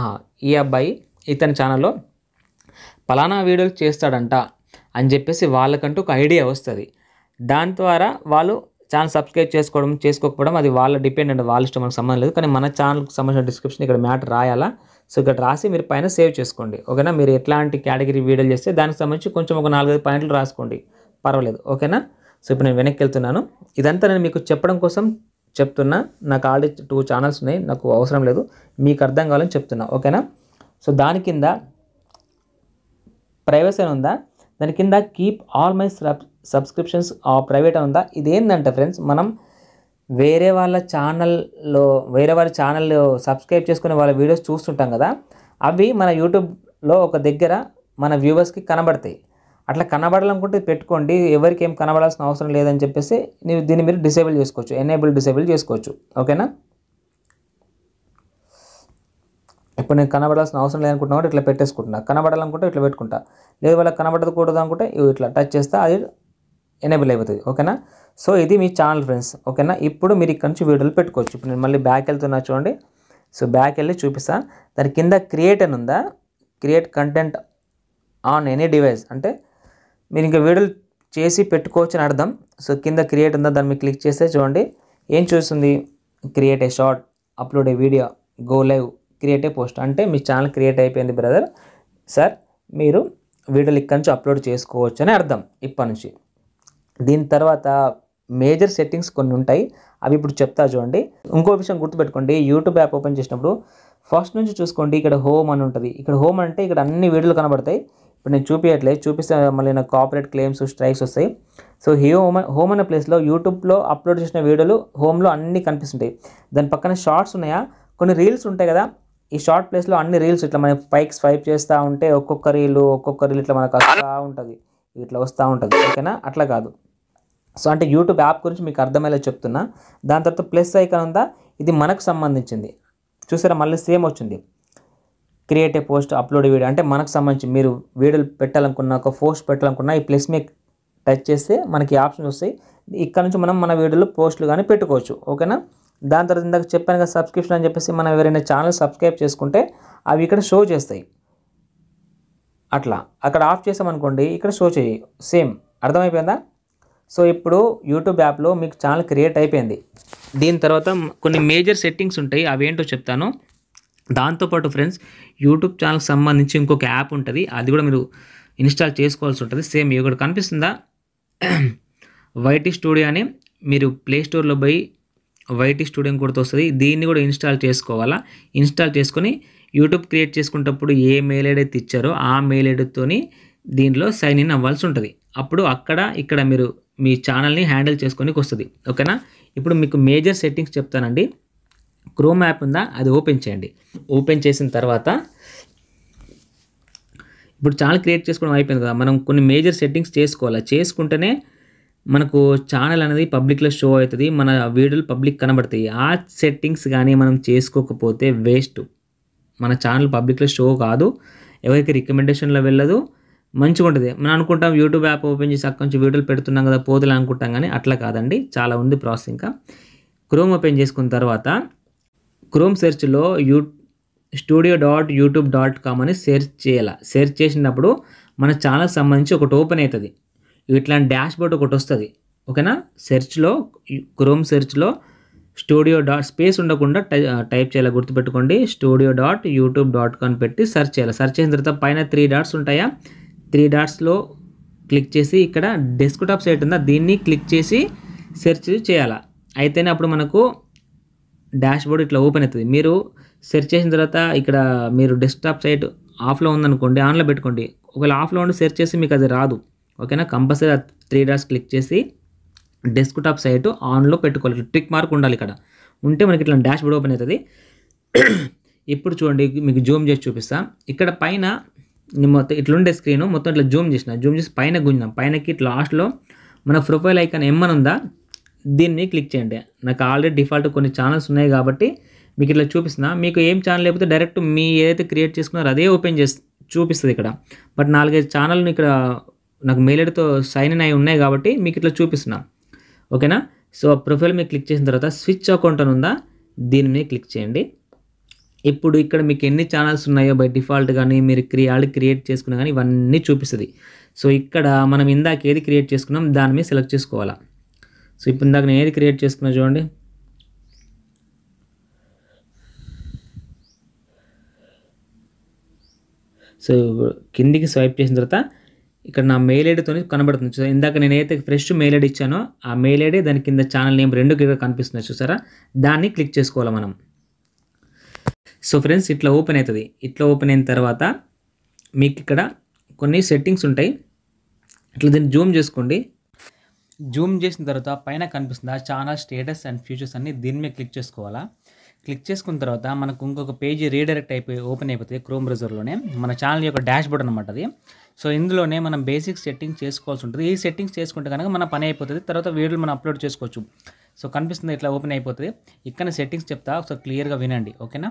ఈ అబ్బాయి ఇతని ఛానల్లో పలానా వీడియోలు చేస్తాడంట అని చెప్పేసి వాళ్ళకంటూ ఒక ఐడియా వస్తుంది. దాని ద్వారా వాళ్ళు ఛానల్ సబ్స్క్రైబ్ చేసుకోకపోవడం అది వాళ్ళ డిపెండెంట్, వాళ్ళ ఇష్టం, మనకు సంబంధం లేదు. కానీ మన ఛానల్కి సంబంధించిన డిస్క్రిప్షన్ ఇక్కడ మ్యాటర్ రాయాలా. సో ఇక్కడ రాసి మీరు పైన సేవ్ చేసుకోండి. ఓకేనా, మీరు ఎట్లాంటి కేటగిరీ వీడియోలు చేస్తే దానికి సంబంధించి కొంచెం ఒక 4-5 పాయింట్లు రాసుకోండి, పర్వాలేదు. ఓకేనా, సో ఇప్పుడు నేను వెనక్కి వెళ్తున్నాను. ఇదంతా నేను మీకు చెప్పడం కోసం చెప్తున్నా. నాకు ఆల్రెడీ 2 ఛానల్స్ ఉన్నాయి, నాకు అవసరం లేదు, మీకు అర్థం కావాలని చెప్తున్నా. ఓకేనా, సో దాని కింద ప్రైవసీ అని ఉందా, దాని కింద keep all my subscriptions private అని ఉందా. ఇదేంటంటే ఫ్రెండ్స్, మనం వేరే వాళ్ళ ఛానల్ సబ్స్క్రైబ్ చేసుకుని వాళ్ళ వీడియోస్ చూస్తుంటాం కదా, అవి మన యూట్యూబ్లో ఒక దగ్గర మన వ్యూవర్స్కి కనబడతాయి. అట్లా కనబడాలనుకుంటే పెట్టుకోండి, ఎవరికి ఏం కనబడాల్సిన అవసరం లేదని చెప్పేసి దీన్ని మీరు డిసేబుల్ చేసుకోవచ్చు, డిసేబుల్ చేసుకోవచ్చు. ఓకేనా, ఇప్పుడు నేను కనబడాల్సిన అవసరం లేదనుకుంటున్నా ఇట్లా పెట్టేసుకుంటున్నా, కనబడాలనుకుంటే ఇట్లా పెట్టుకుంటా, లేదు వాళ్ళకి కనబడకూడదు అనుకుంటే ఇట్లా టచ్ చేస్తే అది ఎనేబుల్ అయిపోతుంది. ఓకేనా, సో ఇది మీ ఛానల్ ఫ్రెండ్స్. ఓకేనా, ఇప్పుడు మీరు ఇక్కడ నుంచి వీడియోలు పెట్టుకోవచ్చు. ఇప్పుడు నేను మళ్ళీ బ్యాక్ వెళ్తున్నా చూడండి. సో బ్యాక్ వెళ్ళి చూపిస్తా, దాని కింద క్రియేట్ అని ఉందా, create content on any device, అంటే మీరు ఇంకా వీడియోలు చేసి పెట్టుకోవచ్చు అని అర్థం. సో కింద క్రియేట్ ఉందా, దాన్ని మీరు క్లిక్ చేస్తే చూడండి ఏం చూస్తుంది, create a short, upload A video, go live, create a post. అంటే మీ ఛానల్ క్రియేట్ అయిపోయింది బ్రదర్ సార్, మీరు వీడియోలు ఇక్కడ నుంచి అప్లోడ్ చేసుకోవచ్చు అని అర్థం ఇప్పటి నుంచి. దీని తర్వాత మేజర్ సెట్టింగ్స్ కొన్ని ఉంటాయి, అవి ఇప్పుడు చెప్తా చూడండి. ఇంకో విషయం గుర్తుపెట్టుకోండి, యూట్యూబ్ యాప్ ఓపెన్ చేసినప్పుడు ఫస్ట్ నుంచి చూసుకోండి, ఇక్కడ హోమ్ అని ఉంటుంది. ఇక్కడ హోమ్ అంటే ఇక్కడ అన్ని వీడియోలు కనబడతాయి. ఇప్పుడు నేను చూపిస్తే మళ్ళీ నాకు కాపీరైట్ క్లెయిమ్స్, స్ట్రైక్స్ వస్తాయి. సో హోమ్ అనే ప్లేస్లో యూట్యూబ్లో అప్లోడ్ చేసిన వీడియోలు హోమ్లో అన్నీ కనిపిస్తుంటాయి. దాని పక్కన షార్ట్స్ ఉన్నాయా, కొన్ని రీల్స్ ఉంటాయి కదా, ఈ షార్ట్ ప్లేస్లో అన్ని రీల్స్ ఇట్లా మనం పైకి స్వైప్ చేస్తూ ఉంటే ఒక్కొక్క రీల్ ఇట్లా మనకు వస్తూ ఉంటుంది, ఇట్లా వస్తూ ఉంటుంది. ఓకేనా, అట్లా కాదు. సో అంటే యూట్యూబ్ యాప్ గురించి మీకు అర్థమయ్యేలా చెప్తున్నా. దాని తర్వాత ప్లస్ ఐకాన్ ఉందా, ఇది మనకు సంబంధించింది. చూసారా, మళ్ళీ సేమ్ వచ్చింది, create a post, upload video, అంటే మనకు సంబంధించి మీరు వీడియోలు పెట్టాలనుకున్నా, ఒక పోస్ట్ పెట్టాలనుకున్నా ఈ ప్లస్ మీద టచ్ చేస్తే మనకి ఆప్షన్స్ వస్తాయి. ఇక్కడ నుంచి మనం మన వీడియోలో పోస్టులు కానీ పెట్టుకోవచ్చు. ఓకేనా, దాని తర్వాత ఇందాక చెప్పాను కదా సబ్స్క్రిప్షన్ అని చెప్పేసి, మనం ఎవరైనా ఛానల్ సబ్స్క్రైబ్ చేసుకుంటే అవి ఇక్కడ షో చేస్తాయి. అట్లా అక్కడ ఆఫ్ చేసామనుకోండి ఇక్కడ షో చేయి. సేమ్ అర్థమైపోయిందా. సో ఇప్పుడు యూట్యూబ్ యాప్లో మీకు ఛానల్ క్రియేట్ అయిపోయింది. దీని తర్వాత కొన్ని మేజర్ సెట్టింగ్స్ ఉంటాయి, అవి ఏంటో చెప్తాను. దాంతోపాటు ఫ్రెండ్స్ యూట్యూబ్ ఛానల్కి సంబంధించి ఇంకొక యాప్ ఉంటుంది, అది కూడా మీరు ఇన్స్టాల్ చేసుకోవాల్సి ఉంటుంది. సేమ్ ఇక్కడ కనిపిస్తుందా, వైటీ స్టూడియో అని, మీరు ప్లే స్టోర్లో పోయి వైటీ స్టూడియో కూడా వస్తుంది, దీన్ని కూడా ఇన్స్టాల్ చేసుకోవాలా. ఇన్స్టాల్ చేసుకొని యూట్యూబ్ క్రియేట్ చేసుకునేటప్పుడు ఏ మెయిల్ ఐడి అయితే ఇచ్చారో ఆ మెయిల్ ఐడితోని దీనిలో సైన్ ఇన్ అవ్వాల్సి ఉంటుంది. అప్పుడు ఇక్కడ మీరు మీ ఛానల్ని హ్యాండిల్ చేసుకోనికి వస్తుంది. ఓకేనా, ఇప్పుడు మీకు మేజర్ సెట్టింగ్స్ చెప్తానండి. క్రోమ్ యాప్ ఉందా, అది ఓపెన్ చేయండి. ఓపెన్ చేసిన తర్వాత ఇప్పుడు ఛానల్ క్రియేట్ చేసుకోవడం అయిపోయింది కదా, మనం కొన్ని మేజర్ సెట్టింగ్స్ చేసుకోవాలి. చేసుకుంటేనే మనకు ఛానల్ అనేది పబ్లిక్లో షో అవుతుంది, మన వీడియోలు పబ్లిక్ కనబడతాయి. ఆ సెట్టింగ్స్ కానీ మనం చేసుకోకపోతే వేస్ట్, మన ఛానల్ పబ్లిక్లో షో కాదు, ఎవరికి రికమెండేషన్లో వెళ్ళదు, మంచిగా ఉంటుంది. మనం అనుకుంటాం యూట్యూబ్ యాప్ ఓపెన్ చేసి అక్కడి నుంచి వీడియోలు పెడుతున్నాం కదా పోతులు అనుకుంటాం, కానీ అట్లా కాదండి, చాలా ఉంది ప్రాసెస్. ఇంకా క్రోమ్ ఓపెన్ చేసుకున్న తర్వాత క్రోమ్ సెర్చ్లో studio.youtube.com అని సెర్చ్ చేయాలి. సెర్చ్ చేసినప్పుడు మన ఛానల్కి సంబంధించి ఒకటి ఓపెన్ అవుతుంది, ఇట్లాంటి డాష్ బోర్డ్ ఒకటి వస్తుంది. ఓకేనా, సెర్చ్లో క్రోమ్ సెర్చ్లో స్పేస్ ఉండకుండా టైప్ చేయాలి, గుర్తుపెట్టుకోండి. studio.youtube.com పెట్టి సెర్చ్ చేయాలి. సెర్చ్ చేసిన తర్వాత పైన 3 డాట్స్ ఉంటాయా, 3 డాట్స్లో క్లిక్ చేసి ఇక్కడ డెస్క్టాప్ సైట్ ఉందా, దీన్ని క్లిక్ చేసి సెర్చ్ చేయాలి. అయితేనే అప్పుడు మనకు డాష్ బోర్డ్ ఇట్లా ఓపెన్ అవుతుంది. మీరు సెర్చ్ చేసిన తర్వాత ఇక్కడ మీరు డెస్క్టాప్ సైట్ ఆఫ్లో ఉందనుకోండి, ఆన్లో పెట్టుకోండి. ఒకవేళ ఆఫ్లో ఉండి సెర్చ్ చేసి మీకు అది రాదు, ఓకేనా. కంపల్సరీ 3 డాట్స్ క్లిక్ చేసి డెస్క్టాప్ సైట్ ఆన్లో పెట్టుకోవాలి. టిక్ మార్క్ ఉండాలి ఇక్కడ. ఉంటే మనకి ఇట్లా డాష్ బోర్డ్ ఓపెన్ అవుతుంది. ఇప్పుడు చూడండి, మీకు జూమ్ చేసి చూపిస్తా. ఇక్కడ పైన మొత్తం ఇట్లుండే స్క్రీన్ మొత్తం ఇట్లా జూమ్ చేసి పైన గుంజినాం. పైనకి ఇట్లా లాస్ట్లో మన ప్రొఫైల్ ఐకాన్ ఎమ్మని ఉందా, దీన్ని క్లిక్ చేయండి. నాకు ఆల్రెడీ డిఫాల్ట్ కొన్ని ఛానల్స్ ఉన్నాయి కాబట్టి మీకు ఇట్లా చూపిస్తున్నా. మీకు ఏం ఛానల్ లేకపోతే డైరెక్ట్ మీ ఏదైతే క్రియేట్ చేసుకున్నారో అదే ఓపెన్ చేసి చూపిస్తుంది ఇక్కడ. బట్ 4-5 ఛానల్ని ఇక్కడ నాకు మెయిల్ ఐడితో సైన్ ఇన్ అయి ఉన్నాయి కాబట్టి మీకు ఇట్లా చూపిస్తున్నా, ఓకేనా. సో ప్రొఫైల్ మీద క్లిక్ చేసిన తర్వాత స్విచ్ అకౌంట్ అని ఉందా, దీని మీద క్లిక్ చేయండి. ఇప్పుడు ఇక్కడ మీకు ఎన్ని ఛానల్స్ ఉన్నాయో బై డిఫాల్ట్ కానీ మీరు ఆల్రెడీ క్రియేట్ చేసుకున్నా కానీ ఇవన్నీ చూపిస్తుంది. సో ఇక్కడ మనం ఇందాక ఏది క్రియేట్ చేసుకున్నాం దాని మీద సెలెక్ట్ చేసుకోవాలా. సో ఇప్పుడు ఇందాక నేను ఏది క్రియేట్ చేసుకున్నా చూడండి. సో కిందికి స్వైప్ చేసిన తర్వాత ఇక్కడ నా మెయిల్ ఐడితో కనబడుతుంది. సో ఇందాక నేను ఏదైతే ఫ్రెష్ మెయిల్ ఐడి ఇచ్చానో ఆ మెయిల్ ఐడి, దాని కింద ఛానల్ నేమ్ 2 కనిపిస్తున్నాయి చూసారా, దాన్ని క్లిక్ చేసుకోవాలి మనం. సో ఫ్రెండ్స్ ఇట్లా ఓపెన్ అవుతుంది. ఇట్లా ఓపెన్ అయిన తర్వాత మీకు ఇక్కడ కొన్ని సెట్టింగ్స్ ఉంటాయి. ఇట్లా దీన్ని జూమ్ చేసుకోండి. జూమ్ చేసిన తర్వాత పైన కనిపిస్తుంది ఆ ఛానల్ స్టేటస్ అండ్ ఫ్యూచర్స్ అన్ని దీని మీద క్లిక్ చేసుకోవాలా. క్లిక్ చేసుకున్న తర్వాత మనకు ఇంకొక పేజీ రీడైరెక్ట్ అయిపోయి ఓపెన్ అయిపోతుంది క్రోమ్ బ్రౌజర్లోనే. మన ఛానల్ యొక్క డాష్ బోర్డ్ అనమాట అది. సో ఇందులోనే మనం బేసిక్ సెట్టింగ్స్ చేసుకోవాల్సి ఉంటుంది. ఈ సెట్టింగ్స్ చేసుకుంటే కనుక మన పని అయిపోతుంది. తర్వాత వీడియోలు మనం అప్లోడ్ చేసుకోవచ్చు. సో కనిపిస్తుంది ఇట్లా ఓపెన్ అయిపోతుంది. ఇక్కడ సెట్టింగ్స్ చెప్తా, సో క్లియర్గా వినండి, ఓకేనా.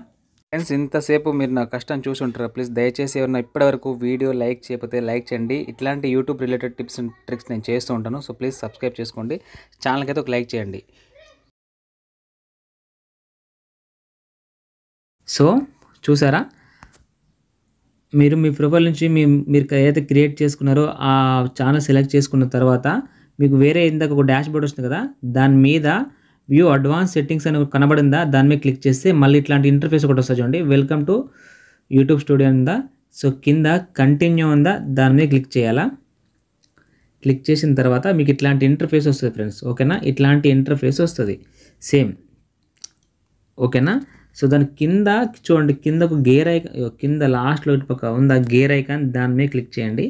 ఫ్రెండ్స్ ఇంతసేపు మీరు నా కష్టం చూసి ఉంటారు. ప్లీజ్ దయచేసి ఎవరైనా ఇప్పటివరకు వీడియో లైక్ చేయకపోతే లైక్ చేయండి. ఇట్లాంటి YouTube related tips and tricks నేను చేస్తూ ఉంటాను. సో ప్లీజ్ సబ్స్క్రైబ్ చేసుకోండి, ఛానల్కి అయితే ఒక లైక్ చేయండి. సో చూసారా, మీరు మీ ప్రొఫైల్ నుంచి మీరు ఏదైతే క్రియేట్ చేసుకున్నారో ఆ ఛానల్ సెలెక్ట్ చేసుకున్న తర్వాత మీకు వేరే ఇందాక ఒక డాష్ బోర్డ్ వస్తుంది కదా, దాని మీద వ్యూ అడ్వాన్స్ సెట్టింగ్స్ అని కనబడిందా, దాని మీద క్లిక్ చేస్తే మళ్ళీ ఇట్లాంటి ఇంటర్ఫేస్ ఒకటి వస్తుంది చూడండి. వెల్కమ్ టు యూట్యూబ్ స్టూడియో ఉందా, సో కింద కంటిన్యూ ఉందా, దాని మీద క్లిక్ చేయాలా. క్లిక్ చేసిన తర్వాత మీకు ఇట్లాంటి ఇంటర్ఫేస్ వస్తుంది ఫ్రెండ్స్, ఓకేనా. ఇట్లాంటి ఇంటర్ఫేస్ వస్తుంది సేమ్, ఓకేనా. సో దాని కింద చూడండి, కింద ఒక గేర్ ఐకాన్, కింద లాస్ట్లో ఇటు పక్క ఉంది ఆ గేర్ ఐకాన్, దాని మీద క్లిక్ చేయండి.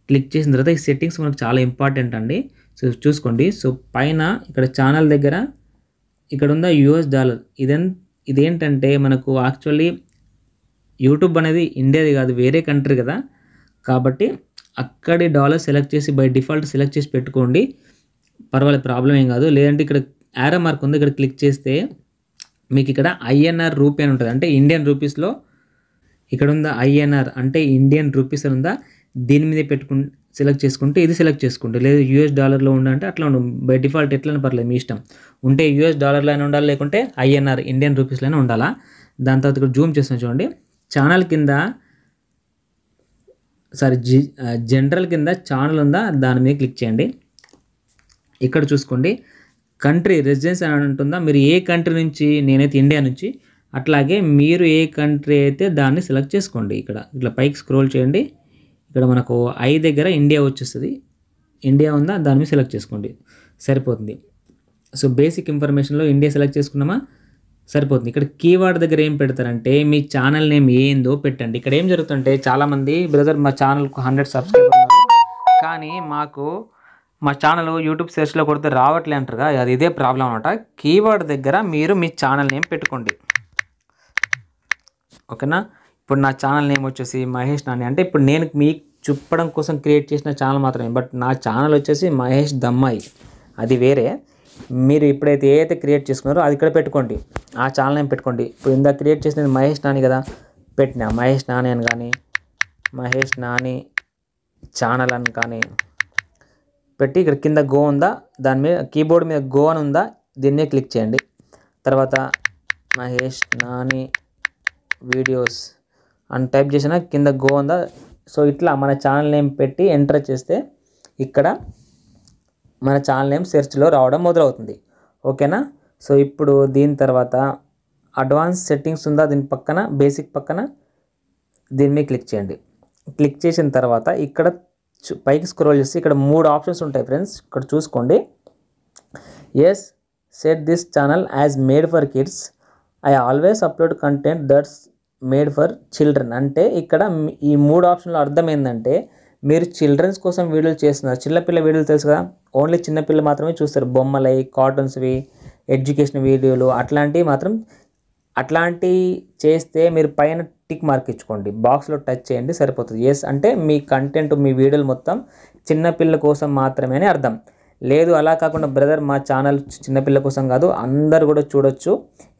క్లిక్ చేసిన తర్వాత ఈ సెట్టింగ్స్ మనకు చాలా ఇంపార్టెంట్ అండి. సో చూసుకోండి. సో పైన ఇక్కడ ఛానల్ దగ్గర ఇక్కడ ఉందా $. ఇదేంటంటే మనకు యాక్చువల్లీ యూట్యూబ్ అనేది ఇండియాది కాదు, వేరే కంట్రీ కదా, కాబట్టి అక్కడి డాలర్ సెలెక్ట్ చేసి బై డిఫాల్ట్ సెలెక్ట్ చేసి పెట్టుకోండి, పర్వాలేదు, ప్రాబ్లం ఏం కాదు. లేదంటే ఇక్కడ యారో మార్క్ ఉంది, ఇక్కడ క్లిక్ చేస్తే మీకు ఇక్కడ INR రూపీ అని ఉంటుంది, అంటే ఇండియన్ రూపీస్లో ఇక్కడ ఉందా INR అంటే ఇండియన్ రూపీస్ అని ఉందా, దీని మీద సెలెక్ట్ చేసుకుంటే ఇది సెలెక్ట్ చేసుకుంటే, లేదు $లో ఉండాలంటే అట్లా ఉండు, బై డిఫాల్ట్ ఎట్లనే పర్లేదు మీ ఇష్టం. ఉంటే $లో అయినా ఉండాలి, లేకుంటే INR ఇండియన్ రూపీస్లోనే ఉండాలా. దాని తర్వాత ఇక్కడ జూమ్ చేస్తున్నా చూడండి, ఛానల్ కింద జనరల్ కింద ఛానల్ ఉందా, దాని మీద క్లిక్ చేయండి. ఇక్కడ చూసుకోండి కంట్రీ రెసిడెన్స్ అని ఉంటుందా, మీరు ఏ కంట్రీ నుంచి, నేనైతే ఇండియా నుంచి, అట్లాగే మీరు ఏ కంట్రీ అయితే దాన్ని సెలెక్ట్ చేసుకోండి. ఇక్కడ ఇట్లా పైకి స్క్రోల్ చేయండి, ఇక్కడ మనకు ఐ దగ్గర ఇండియా వచ్చేస్తుంది, ఇండియా ఉందా దాని మీద సెలెక్ట్ చేసుకోండి, సరిపోతుంది. సో బేసిక్ ఇన్ఫర్మేషన్లో ఇండియా సెలెక్ట్ చేసుకున్నామా, సరిపోతుంది. ఇక్కడ కీవర్డ్ దగ్గర ఏం పెడతారంటే మీ ఛానల్ నేమ్ ఏందో పెట్టండి. ఇక్కడ ఏం జరుగుతుంటే చాలామంది బ్రదర్ మా ఛానల్కు 100 సబ్స్క్రైబర్లు ఉన్నారు, కానీ మా ఛానల్ యూట్యూబ్ సెర్చ్లో కొడితే రావట్లే అంటారుగా, అది ఇదే ప్రాబ్లం అనమాట. కీవర్డ్ దగ్గర మీరు మీ ఛానల్ నేమ్ పెట్టుకోండి, ఓకేనా. ఇప్పుడు నా ఛానల్ నేమ్ వచ్చేసి మహేష్ నాని, అంటే ఇప్పుడు నేను మీకు చెప్పడం కోసం క్రియేట్ చేసిన ఛానల్ మాత్రమే, బట్ నా ఛానల్ వచ్చేసి మహేష్ దమ్మాయి, అది వేరే. మీరు ఇప్పుడైతే ఏదైతే క్రియేట్ చేసుకున్నారో అది ఇక్కడ పెట్టుకోండి, ఆ ఛానల్ నేమ్ పెట్టుకోండి. ఇప్పుడు ఇందాక క్రియేట్ చేసినది మహేష్ నాని కదా, పెట్టినా మహేష్ నాని అని కానీ మహేష్ నాని ఛానల్ అని కానీ పెట్టి ఇక్కడ కింద గో ఉందా, దాని మీద కీబోర్డ్ మీద గో అని ఉందా, దీని మీద క్లిక్ చేయండి. తర్వాత మహేష్ నాని వీడియోస్ అని టైప్ చేసిన కింద గో ఉందా. సో ఇట్లా మన ఛానల్ నేమ్ పెట్టి ఎంటర్ చేస్తే ఇక్కడ మన ఛానల్ నేమ్ సెర్చ్లో రావడం మొదలవుతుంది, ఓకేనా. సో ఇప్పుడు దీని తర్వాత అడ్వాన్స్ సెట్టింగ్స్ ఉందా, దీని పక్కన బేసిక్ పక్కన దీని మీద క్లిక్ చేయండి. క్లిక్ చేసిన తర్వాత ఇక్కడ పైకి స్క్రోల్ చేసి ఇక్కడ 3 ఆప్షన్స్ ఉంటాయి ఫ్రెండ్స్, ఇక్కడ చూసుకోండి. Yes set this channel as made for kids, I always upload content that's made for children. అంటే ఇక్కడ ఈ 3 ఆప్షన్లో అర్థం ఏంటంటే మీరు చిల్డ్రన్స్ కోసం వీడియోలు చేస్తున్నారు. చిన్నపిల్ల వీడియోలు తెలుసు కదా, ఓన్లీ చిన్నపిల్ల మాత్రమే చూస్తారు. బొమ్మలై, కార్టూన్స్వి, ఎడ్యుకేషన్ వీడియోలు అట్లాంటివి చేస్తే మీరు పైన టిక్ మార్క్ ఇచ్చుకోండి, బాక్స్లో టచ్ చేయండి సరిపోతుంది. ఎస్ అంటే మీ కంటెంట్, మీ వీడియోలు మొత్తం చిన్నపిల్ల కోసం మాత్రమే అని అర్థం. లేదు అలా కాకుండా బ్రదర్ మా ఛానల్ చిన్నపిల్ల కోసం కాదు, అందరు కూడా చూడొచ్చు,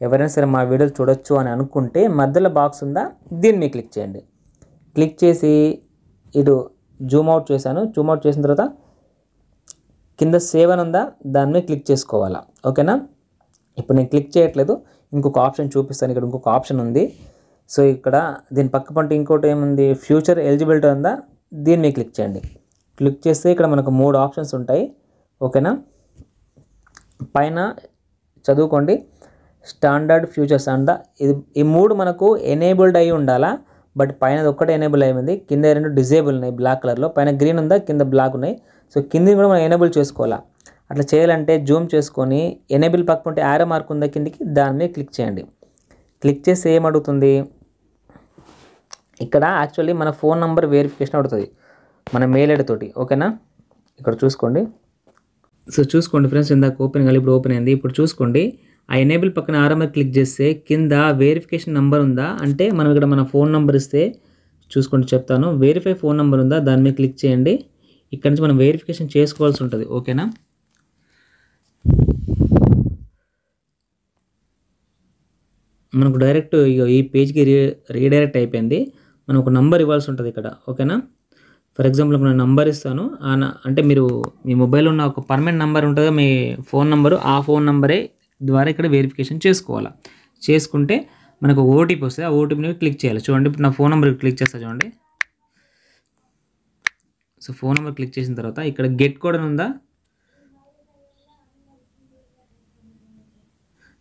ఎవరైనా సరే మా వీడియోలు చూడొచ్చు అని అనుకుంటే మధ్యలో బాక్స్ ఉందా, దీన్ని మీద క్లిక్ చేయండి. క్లిక్ చేసి ఇటు జూమ్ అవుట్ చేశాను. జూమ్ అవుట్ చేసిన తర్వాత కింద సేవ్ అని ఉందా, దాని మీద క్లిక్ చేసుకోవాలా. ఓకేనా, ఇప్పుడు నేను క్లిక్ చేయట్లేదు, ఇంకొక ఆప్షన్ చూపిస్తాను. ఇక్కడ ఇంకొక ఆప్షన్ ఉంది. సో ఇక్కడ దీని పక్క పంట ఇంకోటి ఏముంది, ఫ్యూచర్ ఎలిజిబిలిటీ ఉందా, దీని మీద క్లిక్ చేయండి. క్లిక్ చేస్తే ఇక్కడ మనకు 3 ఆప్షన్స్ ఉంటాయి. ఓకేనా, పైన చదువుకోండి స్టాండర్డ్ ఫ్యూచర్స్ అంట. ఈ 3 మనకు ఎనేబుల్డ్ అయి ఉండాలా, బట్ పైన ఒక్కటే ఎనేబుల్ అయింది, కింద 2 డిజేబుల్ ఉన్నాయి బ్లాక్ కలర్లో. పైన గ్రీన్ ఉందా, కింద బ్లాక్ ఉన్నాయి. సో కింద కూడా మనం ఎనేబుల్ చేసుకోవాలా. అట్లా చేయాలంటే జూమ్ చేసుకొని ఎనేబుల్ పక్క ఉంటే యారో మార్క్ ఉందా కిందికి, దాని మీద క్లిక్ చేయండి. క్లిక్ చేసి ఏమడుగుతుంది, ఇక్కడ యాక్చువల్లీ మన ఫోన్ నెంబర్ వెరిఫికేషన్ అడుగుతుంది మన మెయిల్ ఐడి తోటి. ఓకేనా, ఇక్కడ చూసుకోండి. సో చూసుకోండి ఫ్రెండ్స్, ఇందాక ఓపెన్ కాలి, ఇప్పుడు ఓపెన్ అయింది. ఇప్పుడు చూసుకోండి, ఆ ఎనేబుల్ పక్కన ఆరో మీద క్లిక్ చేస్తే కింద వెరిఫికేషన్ నెంబర్ ఉందా అంటే మనం ఇక్కడ మన ఫోన్ నెంబర్ ఇస్తే, చూసుకోండి చెప్తాను, వెరిఫై ఫోన్ నెంబర్ ఉందా, దాని మీద క్లిక్ చేయండి. ఇక్కడ నుంచి మనం వెరిఫికేషన్ చేసుకోవాల్సి ఉంటుంది. ఓకేనా, మనకు డైరెక్ట్ ఈ పేజ్కి రీడైరెక్ట్ అయిపోయింది. మనం ఒక నంబర్ ఇవ్వాల్సి ఉంటుంది ఇక్కడ. ఓకేనా, ఫర్ ఎగ్జాంపుల్ నేను నంబర్ ఇస్తాను, అంటే మీరు మీ మొబైల్లో ఉన్న ఒక పర్మనెంట్ నెంబర్ ఉంటుంది మీ ఫోన్ నెంబరు, ఆ ఫోన్ నెంబరే ద్వారా ఇక్కడ వెరిఫికేషన్ చేసుకోవాలి. చేసుకుంటే మనకు ఓటీపీ వస్తుంది, ఆ ఓటీపీని క్లిక్ చేయాలి. చూడండి ఇప్పుడు నా ఫోన్ నెంబర్ క్లిక్ చేస్తా చూడండి. సో ఫోన్ నెంబర్ క్లిక్ చేసిన తర్వాత ఇక్కడ గెట్ కోడ్ అని ఉందా,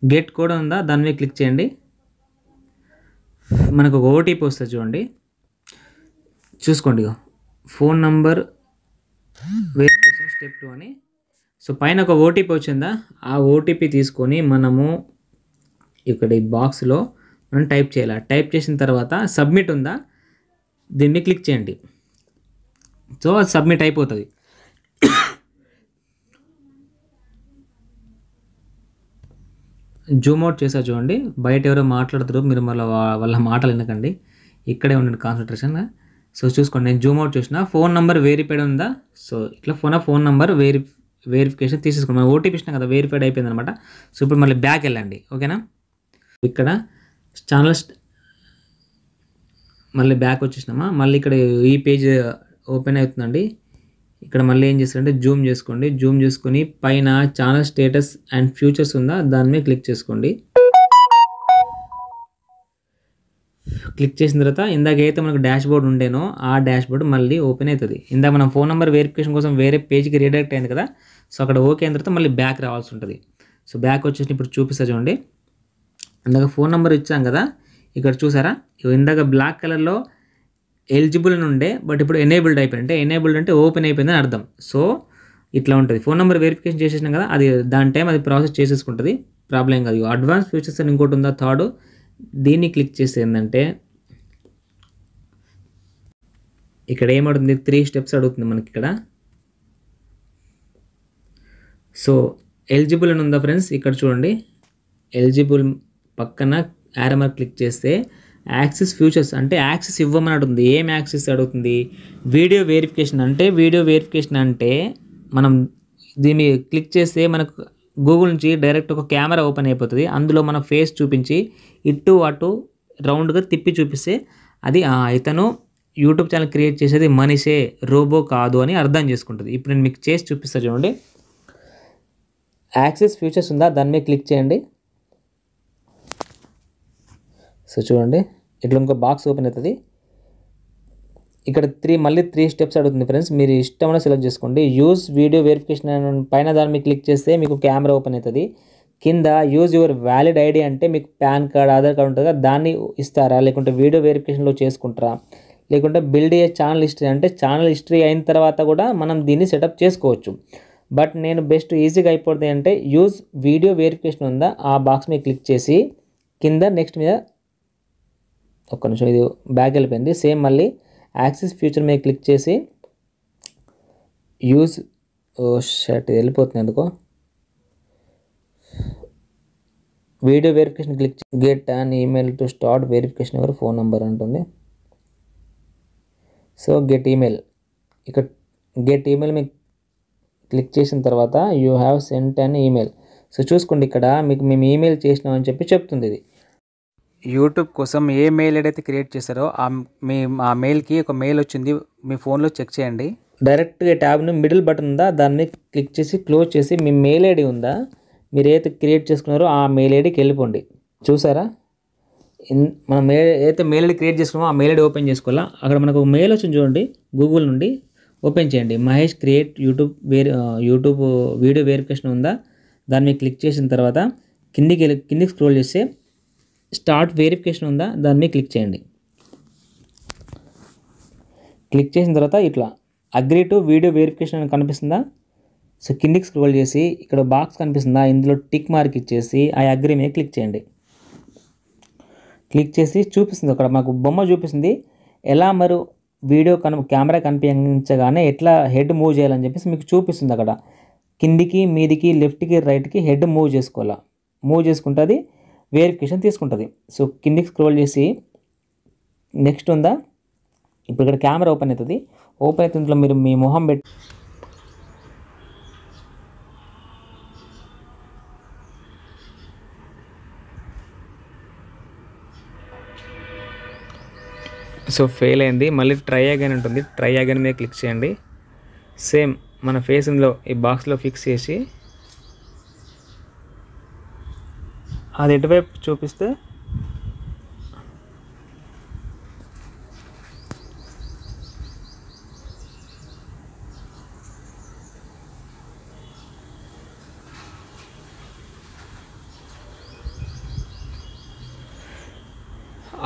గెట్ కోడ్ ఉందా, దాని మీద క్లిక్ చేయండి. మనకు ఒక ఓటీపీ వస్తుంది చూడండి, చూసుకోండి ఫోన్ నంబర్ వెరిఫికేషన్ స్టెప్ 2 అని. సో పైన ఒక ఓటీపీ వచ్చిందా, ఆ ఓటీపీ తీసుకొని మనము ఇక్కడ ఈ బాక్స్లో మనం టైప్ చేయాలి. టైప్ చేసిన తర్వాత సబ్మిట్ ఉందా, దీన్ని క్లిక్ చేయండి. సో అది సబ్మిట్ అయిపోతుంది. జూమ్ అవుట్ చేసా చూడండి, బయట ఎవరో మాట్లాడుతారు, మీరు మళ్ళీ వాళ్ళ మాటలు వినకండి, ఇక్కడే ఉండండి కాన్సన్ట్రేషన్గా. సో చూసుకోండి, నేను జూమ్ అవుట్ చేసిన ఫోన్ నెంబర్ వెరిఫైడ్ ఉందా. సో ఇట్లా ఫోన్ నెంబర్ వెరిఫికేషన్ తీసేసుకోండి. మనం ఓటీపీ ఇచ్చినా కదా, వెరిఫైడ్ అయిపోయింది అనమాట. సో ఇప్పుడు మళ్ళీ బ్యాక్ వెళ్ళండి. ఓకేనా, ఇక్కడ ఛానల్ మళ్ళీ బ్యాక్ వచ్చేసినామా, మళ్ళీ ఇక్కడ ఈ పేజ్ ఓపెన్ అవుతుందండి. ఇక్కడ మళ్ళీ ఏం చేస్తారంటే జూమ్ చేసుకోండి. జూమ్ చేసుకొని పైన ఛానల్ స్టేటస్ అండ్ ఫ్యూచర్స్ ఉందా, దాని మీద క్లిక్ చేసుకోండి. క్లిక్ చేసిన తర్వాత ఇందాక అయితే మనకు డాష్ బోర్డ్ ఉండేనో ఆ డాష్ బోర్డ్ మళ్ళీ ఓపెన్ అవుతుంది. ఇందాక మనం ఫోన్ నెంబర్ వెరిఫికేషన్ కోసం వేరే పేజ్కి రీడైరెక్ట్ అయింది కదా, సో అక్కడ ఓకే అయిన తర్వాత మళ్ళీ బ్యాక్ రావాల్సి ఉంటుంది. సో బ్యాక్ వచ్చేసి ఇప్పుడు చూపిస్తా చూడండి. ఇందాక ఫోన్ నెంబర్ ఇచ్చాం కదా, ఇక్కడ చూసారా, ఇందాక బ్లాక్ కలర్లో ఎలిజిబుల్ అని ఉండే, బట్ ఇప్పుడు ఎనేబుల్డ్ అయిపోయింది. అంటే ఎనేబుల్డ్ అంటే ఓపెన్ అయిపోయిందని అర్థం. సో ఇట్లా ఉంటుంది. ఫోన్ నెంబర్ వెరిఫికేషన్ చేసేసినాం కదా, అది దాని టైం అది ప్రాసెస్ చేసేసుకుంటుంది, ప్రాబ్లం కాదు. అడ్వాన్స్ ఫీచర్స్ అని ఇంకోటి ఉందా థర్డ్, దీన్ని క్లిక్ చేస్తే ఏంటంటే ఇక్కడ ఏమవుతుంది, 3 స్టెప్స్ అడుగుతుంది మనకి ఇక్కడ. సో ఎలిజిబుల్ అని ఉందా ఫ్రెండ్స్, ఇక్కడ చూడండి, ఎలిజిబుల్ పక్కన యారో మార్క్ క్లిక్ చేస్తే యాక్సెస్ ఫ్యూచర్స్ అంటే యాక్సెస్ ఇవ్వమని అడుగుతుంది. ఏం యాక్సెస్ అడుగుతుంది, వీడియో వెరిఫికేషన్. అంటే వీడియో వెరిఫికేషన్ అంటే మనం దీన్ని క్లిక్ చేస్తే మనకు గూగుల్ నుంచి డైరెక్ట్ ఒక కెమెరా ఓపెన్ అయిపోతుంది, అందులో మన ఫేస్ చూపించి ఇటు అటు రౌండ్గా తిప్పి చూపిస్తే అది ఇతను యూట్యూబ్ ఛానల్ క్రియేట్ చేసేది మనిషే, రోబో కాదు అని అర్థం చేసుకుంటుంది. ఇప్పుడు నేను మీకు చేసి చూపిస్తాను చూడండి. యాక్సెస్ ఫ్యూచర్స్ ఉందా, దాని మీద క్లిక్ చేయండి. సో చూడండి, ఇట్లా ఇంకో బాక్స్ ఓపెన్ అవుతుంది. ఇక్కడ మళ్ళీ 3 స్టెప్స్ అడుగుతుంది ఫ్రెండ్స్, మీరు ఇష్టమైన సెలెక్ట్ చేసుకోండి. యూజ్ వీడియో వెరిఫికేషన్ పైన దాని మీద క్లిక్ చేస్తే మీకు కెమెరా ఓపెన్ అవుతుంది. కింద యూజ్ యువర్ వ్యాలిడ్ ఐడి అంటే మీకు పాన్ కార్డ్, ఆధార్ కార్డ్ ఉంటుంది కదా, దాన్ని ఇస్తారా, లేకుంటే వీడియో వెరిఫికేషన్లో చేసుకుంటారా, లేకుంటే బిల్డ్ ఏ ఛానల్ హిస్టరీ అంటే ఛానల్ హిస్టరీ అయిన తర్వాత కూడా మనం దీన్ని సెటప్ చేసుకోవచ్చు. బట్ నేను బెస్ట్ ఈజీగా అయిపోతుంది అంటే యూజ్ వీడియో వెరిఫికేషన్ ఉందా, ఆ బాక్స్ మీద క్లిక్ చేసి కింద నెక్స్ట్ మీద ఒక్క నిమిషం, ఇది బ్యాక్ వెళ్ళిపోయింది. సేమ్ మళ్ళీ యాక్సెస్ ఫ్యూచర్ మీద క్లిక్ చేసి యూజ్ షర్ట్ వెళ్ళిపోతుంది ఎందుకో, video verification click get an email to start verification your phone number అంటుంది. సో గెట్ ఈమెయిల్, ఇక్కడ గెట్ ఈమెయిల్ మీకు క్లిక్ చేసిన తర్వాత you have sent an email. So చూసుకోండి ఇక్కడ మీకు మేము ఈమెయిల్ చేసినామని చెప్పి చెప్తుంది. ఇది యూట్యూబ్ కోసం ఏ మెయిల్ ఐడి అయితే క్రియేట్ చేశారో ఆ మెయిల్కి ఒక మెయిల్ వచ్చింది, మీ ఫోన్లో చెక్ చేయండి. డైరెక్ట్గా ట్యాబ్ను మిడిల్ బటన్ ఉందా దాన్ని క్లిక్ చేసి క్లోజ్ చేసి మీ మెయిల్ ఐడి ఉందా మీరు ఏదైతే క్రియేట్ చేసుకున్నారో ఆ మెయిల్ ఐడికి వెళ్ళిపోండి. చూసారా, మనం ఏదైతే మెయిల్ ఐడి క్రియేట్ చేసుకున్నామో ఆ మెయిల్ ఐడి ఓపెన్ చేసుకోవాలా. అక్కడ మనకు ఒక మెయిల్ వచ్చింది చూడండి, గూగుల్ నుండి ఓపెన్ చేయండి. Mahesh create YouTube video verification ఉందా, దాన్ని మీరు క్లిక్ చేసిన తర్వాత కిందికి స్క్రోల్ చేస్తే స్టార్ట్ వెరిఫికేషన్ ఉందా దాన్ని మీరు క్లిక్ చేయండి. క్లిక్ చేసిన తర్వాత ఇట్లా అగ్రీ టు వీడియో వెరిఫికేషన్ అని కనిపిస్తుందా. సో కిందికి స్క్రోల్ చేసి ఇక్కడ బాక్స్ కనిపిస్తుందా, ఇందులో టిక్ మార్క్ ఇచ్చేసి ఆ అగ్రీ మీద క్లిక్ చేయండి. క్లిక్ చేసి చూపిస్తుంది, అక్కడ మాకు బొమ్మ చూపిస్తుంది ఎలా మరి వీడియో కెమెరా కనిపించగానే ఎట్లా హెడ్ మూవ్ చేయాలని చెప్పేసి మీకు చూపిస్తుంది. అక్కడ కిందికి మీదికి లెఫ్ట్కి రైట్కి హెడ్ మూవ్ చేసుకోవాలా, మూవ్ చేసుకుంటే అది వెరిఫికేషన్ తీసుకుంటుంది. సో కిందికి స్క్రోల్ చేసి నెక్స్ట్ ఉందా, ఇప్పుడు ఇక్కడ కెమెరా ఓపెన్ అవుతుంది. ఓపెన్ అయితే ఇంట్లో మీరు మీ మొహం పెట్టి సో ఫెయిల్ అయింది, మళ్ళీ ట్రై అగైన్ ఉంటుంది. ట్రై అగైన్ మీద క్లిక్ చేయండి. సేమ్ మన ఫేస్ ఇందులో ఈ బాక్స్లో ఫిక్స్ చేసి అది ఎటువైపు చూపిస్తే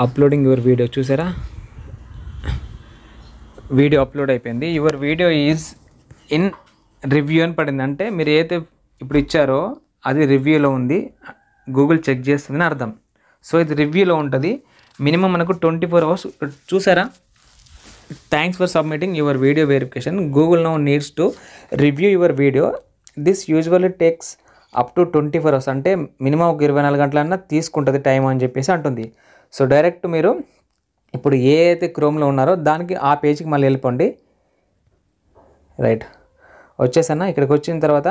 అప్లోడింగ్ యువర్ వీడియో, చూసారా వీడియో అప్లోడ్ అయిపోయింది. Your video is in review అని పడింది, అంటే మీరు ఏదైతే ఇప్పుడు ఇచ్చారో అది రివ్యూలో ఉంది, గూగుల్ చెక్ చేస్తుందని అర్థం. సో ఇది రివ్యూలో ఉంటుంది, మినిమం మనకు 24 hours. చూసారా, thanks for submitting your video verification, Google now needs to review your video, this usually takes up to 24 hours, అంటే మినిమం ఒక 24 గంటలన్నా తీసుకుంటుంది టైం అని చెప్పేసి అంటుంది. సో డైరెక్ట్ మీరు ఇప్పుడు ఏ అయితే క్రోమ్లో ఉన్నారో దానికి ఆ పేజ్కి మళ్ళీ వెళ్ళిపోండి. రైట్, వచ్చేసన్నా ఇక్కడికి వచ్చిన తర్వాత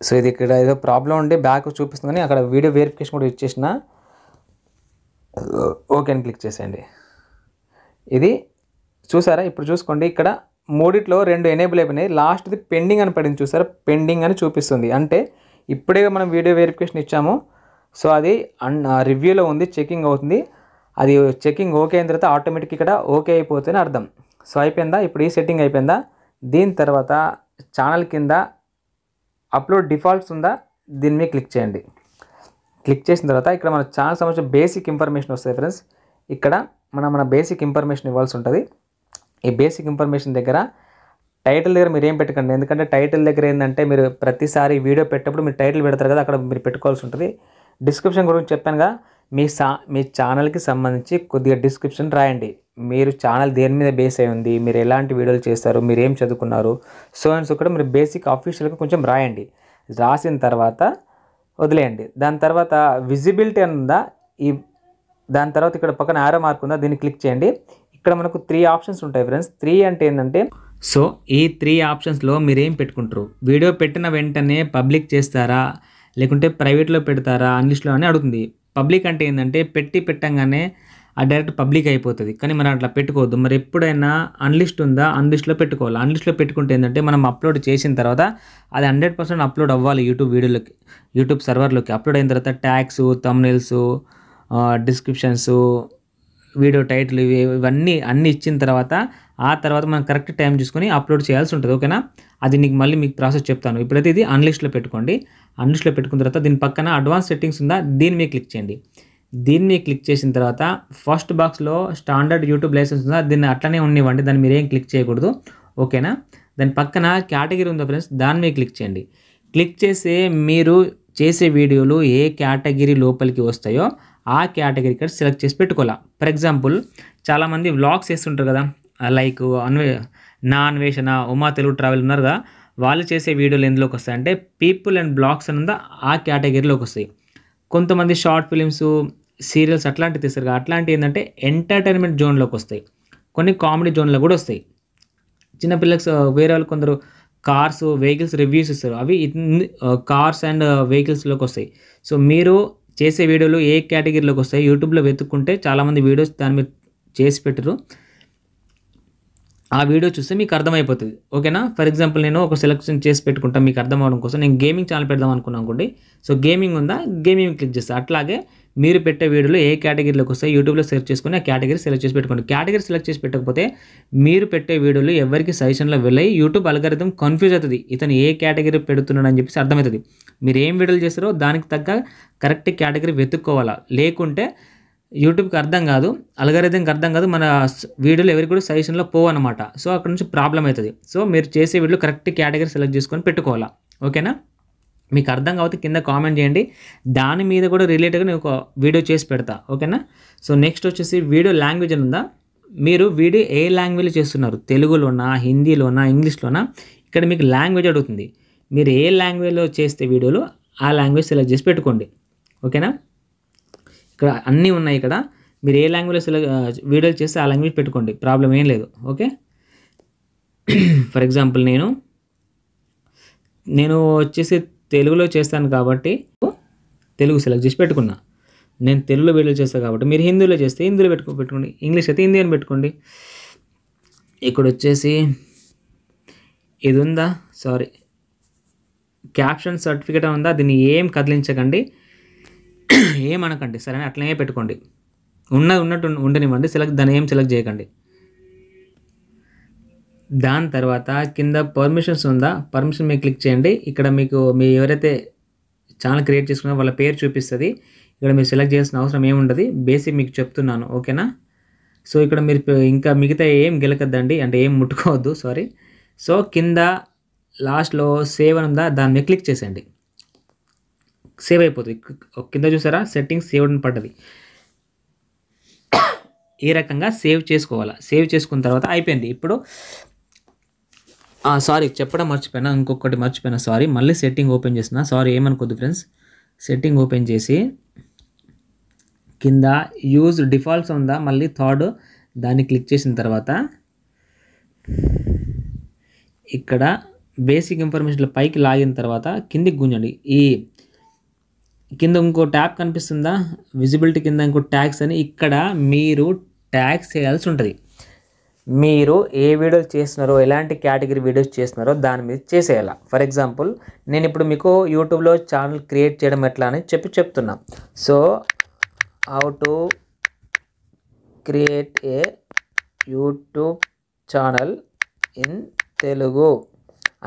సో ఇది ఇక్కడ ఏదో ప్రాబ్లం ఉండి బ్యాక్ చూపిస్తుంది, కానీ అక్కడ వీడియో వెరిఫికేషన్ కూడా ఇచ్చేసిన ఓకే అని క్లిక్ చేసేయండి. ఇది చూసారా, ఇప్పుడు చూసుకోండి ఇక్కడ మూడిట్లో 2 ఎనేబుల్ అయిపోయినాయి, లాస్ట్ది పెండింగ్ అని పడింది చూసారా, పెండింగ్ అని చూపిస్తుంది. అంటే ఇప్పుడే మనం వీడియో వెరిఫికేషన్ ఇచ్చాము, సో అది రివ్యూలో ఉంది, చెకింగ్ అవుతుంది. అది చెకింగ్ ఓకే అయిన తర్వాత ఆటోమేటిక్ ఇక్కడ ఓకే అయిపోతుంది అర్థం. సో అయిపోయిందా, ఇప్పుడు ఈ సెట్టింగ్ అయిపోయిందా. దీని తర్వాత ఛానల్ కింద అప్లోడ్ డిఫాల్ట్స్ ఉందా, దీని మీద క్లిక్ చేయండి. క్లిక్ చేసిన తర్వాత ఇక్కడ మన ఛానల్ సంబంధించిన బేసిక్ ఇన్ఫర్మేషన్ వస్తుంది ఫ్రెండ్స్. ఇక్కడ మన బేసిక్ ఇన్ఫర్మేషన్ ఇవ్వాల్సి ఉంటుంది. ఈ బేసిక్ ఇన్ఫర్మేషన్ దగ్గర టైటిల్ దగ్గర మీరు ఏం పెట్టకండి, ఎందుకంటే టైటిల్ దగ్గర ఏంటంటే మీరు ప్రతిసారి వీడియో పెట్టేటప్పుడు మీరు టైటిల్ పెడతారు కదా, అక్కడ మీరు పెట్టుకోవాల్సి ఉంటుంది. డిస్క్రిప్షన్ గురించి చెప్పానుగా, మీ ఛానల్కి సంబంధించి కొద్దిగా డిస్క్రిప్షన్ రాయండి. మీరు ఛానల్ దేని మీద బేస్ అయి ఉంది, మీరు ఎలాంటి వీడియోలు చేస్తారు, మీరు ఏం చదువుకున్నారు, సో అండ్ సో కూడా మీరు బేసిక్ ఆఫీషియల్గా కొంచెం రాయండి. రాసిన తర్వాత వదిలేయండి. దాని తర్వాత విజిబిలిటీ అని ఉందా, దాని తర్వాత ఇక్కడ పక్కన ఆరో మార్క్ ఉందా, దీన్ని క్లిక్ చేయండి. ఇక్కడ మనకు 3 ఆప్షన్స్ ఉంటాయి ఫ్రెండ్స్. 3 అంటే ఏంటంటే, సో ఈ 3 ఆప్షన్స్లో మీరు ఏం పెట్టుకుంటారు, వీడియో పెట్టిన వెంటనే పబ్లిక్ చేస్తారా లేకుంటే ప్రైవేట్లో పెడతారా అన్లిస్ట్లో అని అడుగుతుంది. పబ్లిక్ అంటే ఏంటంటే పెట్టంగానే ఆ డైరెక్ట్ పబ్లిక్ అయిపోతుంది, కానీ మనం అట్లా పెట్టుకోవద్దు. మరి ఎప్పుడైనా అన్లిస్ట్ ఉందా, అన్లిస్ట్లో పెట్టుకోవాలి. అన్లిస్ట్లో పెట్టుకుంటే ఏంటంటే మనం అప్లోడ్ చేసిన తర్వాత అది 100% అప్లోడ్ అవ్వాలి యూట్యూబ్ సర్వర్లోకి. అప్లోడ్ అయిన తర్వాత tags, thumbnails, descriptions, video title ఇవన్నీ ఇచ్చిన తర్వాత ఆ తర్వాత మనం కరెక్ట్ టైం చూసుకొని అప్లోడ్ చేయాల్సి ఉంటుంది. ఓకేనా, అది మీకు ప్రాసెస్ చెప్తాను. ఇప్పుడైతే ఇది అన్లిస్ట్లో పెట్టుకోండి. అన్లిస్ట్లో పెట్టుకున్న తర్వాత దీని పక్కన అడ్వాన్స్ సెట్టింగ్స్ ఉందా, దీని మీద క్లిక్ చేయండి. దీని మీద క్లిక్ చేసిన తర్వాత ఫస్ట్ బాక్స్లో స్టాండర్డ్ యూట్యూబ్ లైసెన్స్ ఉందా, దీన్ని అట్లనే ఉండనివ్వండి, దాన్ని మీరేం క్లిక్ చేయకూడదు. ఓకేనా, దాని పక్కన కేటగిరీ ఉందా ఫ్రెండ్స్, దాని మీద క్లిక్ చేయండి. క్లిక్ చేసి మీరు చేసే వీడియోలు ఏ కేటగిరీ లోపలికి వస్తాయో ఆ కేటగిరీ ఇక్కడ సెలెక్ట్ చేసి పెట్టుకోవాలి. ఫర్ ఎగ్జాంపుల్ చాలామంది వ్లాగ్స్ చేస్తుంటారు కదా, లైక్ నా అన్వేషణ, ఉమా తెలుగు ట్రావెల్ ఉన్నారు కదా, వాళ్ళు చేసే వీడియోలు ఎందులోకి వస్తాయి అంటే పీపుల్ అండ్ బ్లాగ్స్ అని ఆ కేటగిరీలోకి వస్తాయి. కొంతమంది షార్ట్ ఫిలిమ్స్, సీరియల్స్ అట్లాంటివి తీస్తారు కదా, అట్లాంటివి ఏంటంటే ఎంటర్టైన్మెంట్ జోన్లోకి వస్తాయి. కొన్ని కామెడీ జోన్లో కూడా వస్తాయి. చిన్నపిల్లలకు వేరే వాళ్ళు కొందరు కార్స్, వెహికల్స్ రివ్యూస్ ఇస్తారు, అవి కార్స్ అండ్ వెహికల్స్లోకి వస్తాయి. సో మీరు చేసే వీడియోలు ఏ కేటగిరీలోకి వస్తాయి యూట్యూబ్లో వెతుక్కుంటే చాలామంది వీడియోస్ దాని మీద చేసి పెట్టరు, ఆ వీడియో చూస్తే మీకు అర్థమైపోతుంది. ఓకేనా. ఫర్ ఎగ్జాంపుల్ నేను ఒక సెలెక్షన్ చేసి పెట్టుకుంటాను మీకు అర్థం అవడం కోసం. నేను గేమింగ్ ఛానల్ పెడదాం అనుకున్నాను అనుకోండి. సో గేమింగ్ ఉందా, గేమింగ్ క్లిక్ చేస్తాను. అట్లాగే మీరు పెట్టే వీడియోలు ఏ కేటగిరీలోకి వస్తాయి యూట్యూబ్లో సెర్చ్ చేసుకుని ఆ కేటగిరీ సెలెక్ట్ చేసి పెట్టుకోండి. కేటగిరీ సెలెక్ట్ చేసి పెట్టకపోతే మీరు పెట్టే వీడియోలు ఎవరికి సజెషన్లో వెళ్ళి యూట్యూబ్ అల్గారిథం కన్ఫ్యూజ్ అవుతుంది, ఇతను ఏ కేటగిరీ పెడుతున్నాడు అని చెప్పేసి అర్థమవుతుంది. మీరు ఏం వీడియోలు చేస్తారో దానికి తగ్గ కరెక్ట్ కేటగిరీ వెతుక్కోవాలా, లేకుంటే యూట్యూబ్కి అర్థం కాదు, అల్గారిథంకి అర్థం కాదు, మన వీడియోలు ఎవరికి కూడా సజెషన్లో పోవన్నమాట. సో అక్కడ నుంచి ప్రాబ్లం అవుతుంది. సో మీరు చేసే వీడియో కరెక్ట్ కేటగిరీ సెలెక్ట్ చేసుకొని పెట్టుకోవాలా. ఓకేనా. మీకు అర్థం కాకపోతే కింద కామెంట్ చేయండి, దాని మీద కూడా రిలేటెడ్గా నేను ఒక వీడియో చేసి పెడతా. ఓకేనా. సో నెక్స్ట్ వచ్చేసి వీడియో లాంగ్వేజ్ అని ఉందా, మీరు వీడియో ఏ లాంగ్వేజ్లో చేస్తున్నారు, తెలుగులోనా, హిందీలోనా, ఇంగ్లీష్లోనా, ఇక్కడ మీకు లాంగ్వేజ్ అడుగుతుంది. మీరు ఏ లాంగ్వేజ్లో చేస్తే వీడియోలు ఆ లాంగ్వేజ్ సెలెక్ట్ చేసి పెట్టుకోండి. ఓకేనా. ఇక్కడ అన్నీ ఉన్నాయి. ఇక్కడ మీరు ఏ లాంగ్వేజ్లో వీడియోలు చేస్తే ఆ లాంగ్వేజ్ పెట్టుకోండి, ప్రాబ్లం ఏం లేదు. ఓకే. ఫర్ ఎగ్జాంపుల్ నేను వచ్చేసి తెలుగులో చేస్తాను కాబట్టి తెలుగు సెలెక్ట్ చేసి పెట్టుకున్నా. నేను తెలుగులో వీడియోలు చేస్తాను కాబట్టి మీరు హిందీలో చేస్తే హిందీలో పెట్టుకోండి, ఇంగ్లీష్ అయితే హిందీ అని పెట్టుకోండి. ఇక్కడ వచ్చేసి ఇది ఉందా, సారీ, క్యాప్షన్ సర్టిఫికేట్ ఉందా, దీన్ని ఏం కదిలించకండి, ఏమనకండి, సరేనా, అట్లనే పెట్టుకోండి. ఉన్నట్టు ఉండనివ్వండి, దాన్ని ఏం సెలెక్ట్ చేయకండి. దాని తర్వాత కింద పర్మిషన్స్ ఉందా, పర్మిషన్ మీద క్లిక్ చేయండి. ఇక్కడ మీకు మీ ఎవరైతే ఛానల్ క్రియేట్ చేసుకున్నారో వాళ్ళ పేరు చూపిస్తుంది. ఇక్కడ మీరు సెలెక్ట్ చేయాల్సిన అవసరం ఏముండదు, బేసిక్ మీకు చెప్తున్నాను. ఓకేనా. సో ఇక్కడ మీరు ఇంకా మిగతా ఏం గెలకద్దండి, అంటే ఏం ముట్టుకోవద్దు, సారీ. సో కింద లాస్ట్లో సేవ్ అని ఉందా, దాని మీద క్లిక్ చేసేయండి, సేవ్ అయిపోతుంది. కింద చూసారా సెట్టింగ్స్ సేవ్ అని పడ్డది. ఈ రకంగా సేవ్ చేసుకోవాలా. సేవ్ చేసుకున్న తర్వాత అయిపోయింది. ఇప్పుడు సారీ చెప్పడం మర్చిపోయినా, ఇంకొకటి మర్చిపోయినా, సారీ. మళ్ళీ సెట్టింగ్ ఓపెన్ చేసిన, సారీ ఏమనుకోద్దు ఫ్రెండ్స్. సెట్టింగ్ ఓపెన్ చేసి కింద యూజ్ డిఫాల్ట్స్ ఉందా, మళ్ళీ థర్డ్ దాన్ని క్లిక్ చేసిన తర్వాత ఇక్కడ బేసిక్ ఇన్ఫర్మేషన్లో పైకి లాగిన తర్వాత కిందికి గుంజండి. ఈ కింద ఇంకో ట్యాబ్ కనిపిస్తుందా, విజిబిలిటీ కింద ఇంకో ట్యాగ్స్ అని, ఇక్కడ మీరు ట్యాగ్స్ చేయాల్సి ఉంటుంది. మీరు ఏ వీడియోస్ చేస్తున్నారో, ఎలాంటి కేటగిరీ వీడియోస్ చేస్తున్నారో దాని మీద చేసేయాలి. ఫర్ ఎగ్జాంపుల్ నేను ఇప్పుడు మీకు యూట్యూబ్లో ఛానల్ క్రియేట్ చేయడం ఎట్లా అని చెప్తున్నా. So how to create a YouTube channel in Telugu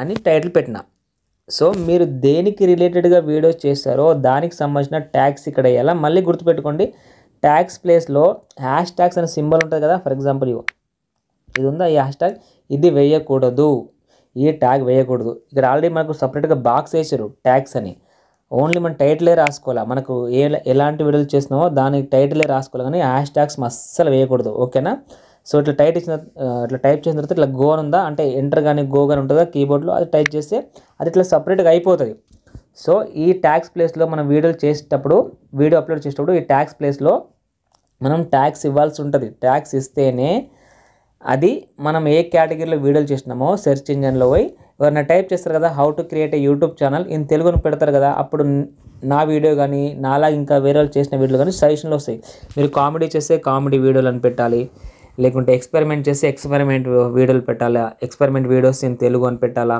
అని టైటిల్ పెట్టిన. సో మీరు దేనికి రిలేటెడ్గా వీడియోస్ చేస్తారో దానికి సంబంధించిన ట్యాగ్స్ ఇక్కడ వేయాలా. మళ్ళీ గుర్తుపెట్టుకోండి, ట్యాగ్స్ ప్లేస్లో హ్యాష్ ట్యాగ్స్ అనే సింబల్ ఉంటుంది కదా. ఫర్ ఎగ్జాంపుల్ ఇది ఉందా, ఈ హ్యాష్ ట్యాగ్, ఇది వేయకూడదు, ఈ ట్యాగ్ వేయకూడదు. ఇక్కడ ఆల్రెడీ మనకు సపరేట్గా బాక్స్ వేసారు ట్యాగ్స్ అని, ఓన్లీ మన టైటిలే రాసుకోవాలి. మనకు ఎలాంటి వీడియోలు చేస్తున్నామో దానికి టైటిలే రాసుకోవాలి, కానీ హ్యాష్ ట్యాగ్స్ అస్సలు వేయకూడదు. ఓకేనా. సో ఇట్లా టైప్ చేసిన తర్వాత ఇట్లా గో అని ఉందా, అంటే ఎంటర్ కానీ గో కానీ ఉంటుందా కీబోర్డ్లో, అది టైప్ చేస్తే అది ఇట్లా సపరేట్గా అయిపోతుంది. సో ఈ ట్యాగ్స్ ప్లేస్లో మనం వీడియోలు చేసేటప్పుడు, వీడియో అప్లోడ్ చేసేటప్పుడు ఈ ట్యాగ్స్ ప్లేస్లో మనం ట్యాగ్స్ ఇవ్వాల్సి ఉంటుంది. ట్యాగ్స్ ఇస్తేనే అది మనం ఏ కేటగిరీలో వీడియోలు చేసినామో సెర్చ్ ఇంజన్లో పోయి ఎవరైనా టైప్ చేస్తారు కదా, how to create a YouTube channel in తెలుగుని పెడతారు కదా, అప్పుడు నా వీడియో కానీ నాలా ఇంకా వేరే వాళ్ళు చేసిన వీడియోలు కానీ సజెషన్లో వస్తాయి. మీరు కామెడీ చేస్తే కామెడీ వీడియోలు అని పెట్టాలి, లేకుంటే ఎక్స్పెరిమెంట్ చేస్తే ఎక్స్పెరిమెంట్ వీడియోలు పెట్టాలా, ఎక్స్పెరిమెంట్ వీడియోస్ ఇన్ తెలుగు అని పెట్టాలా,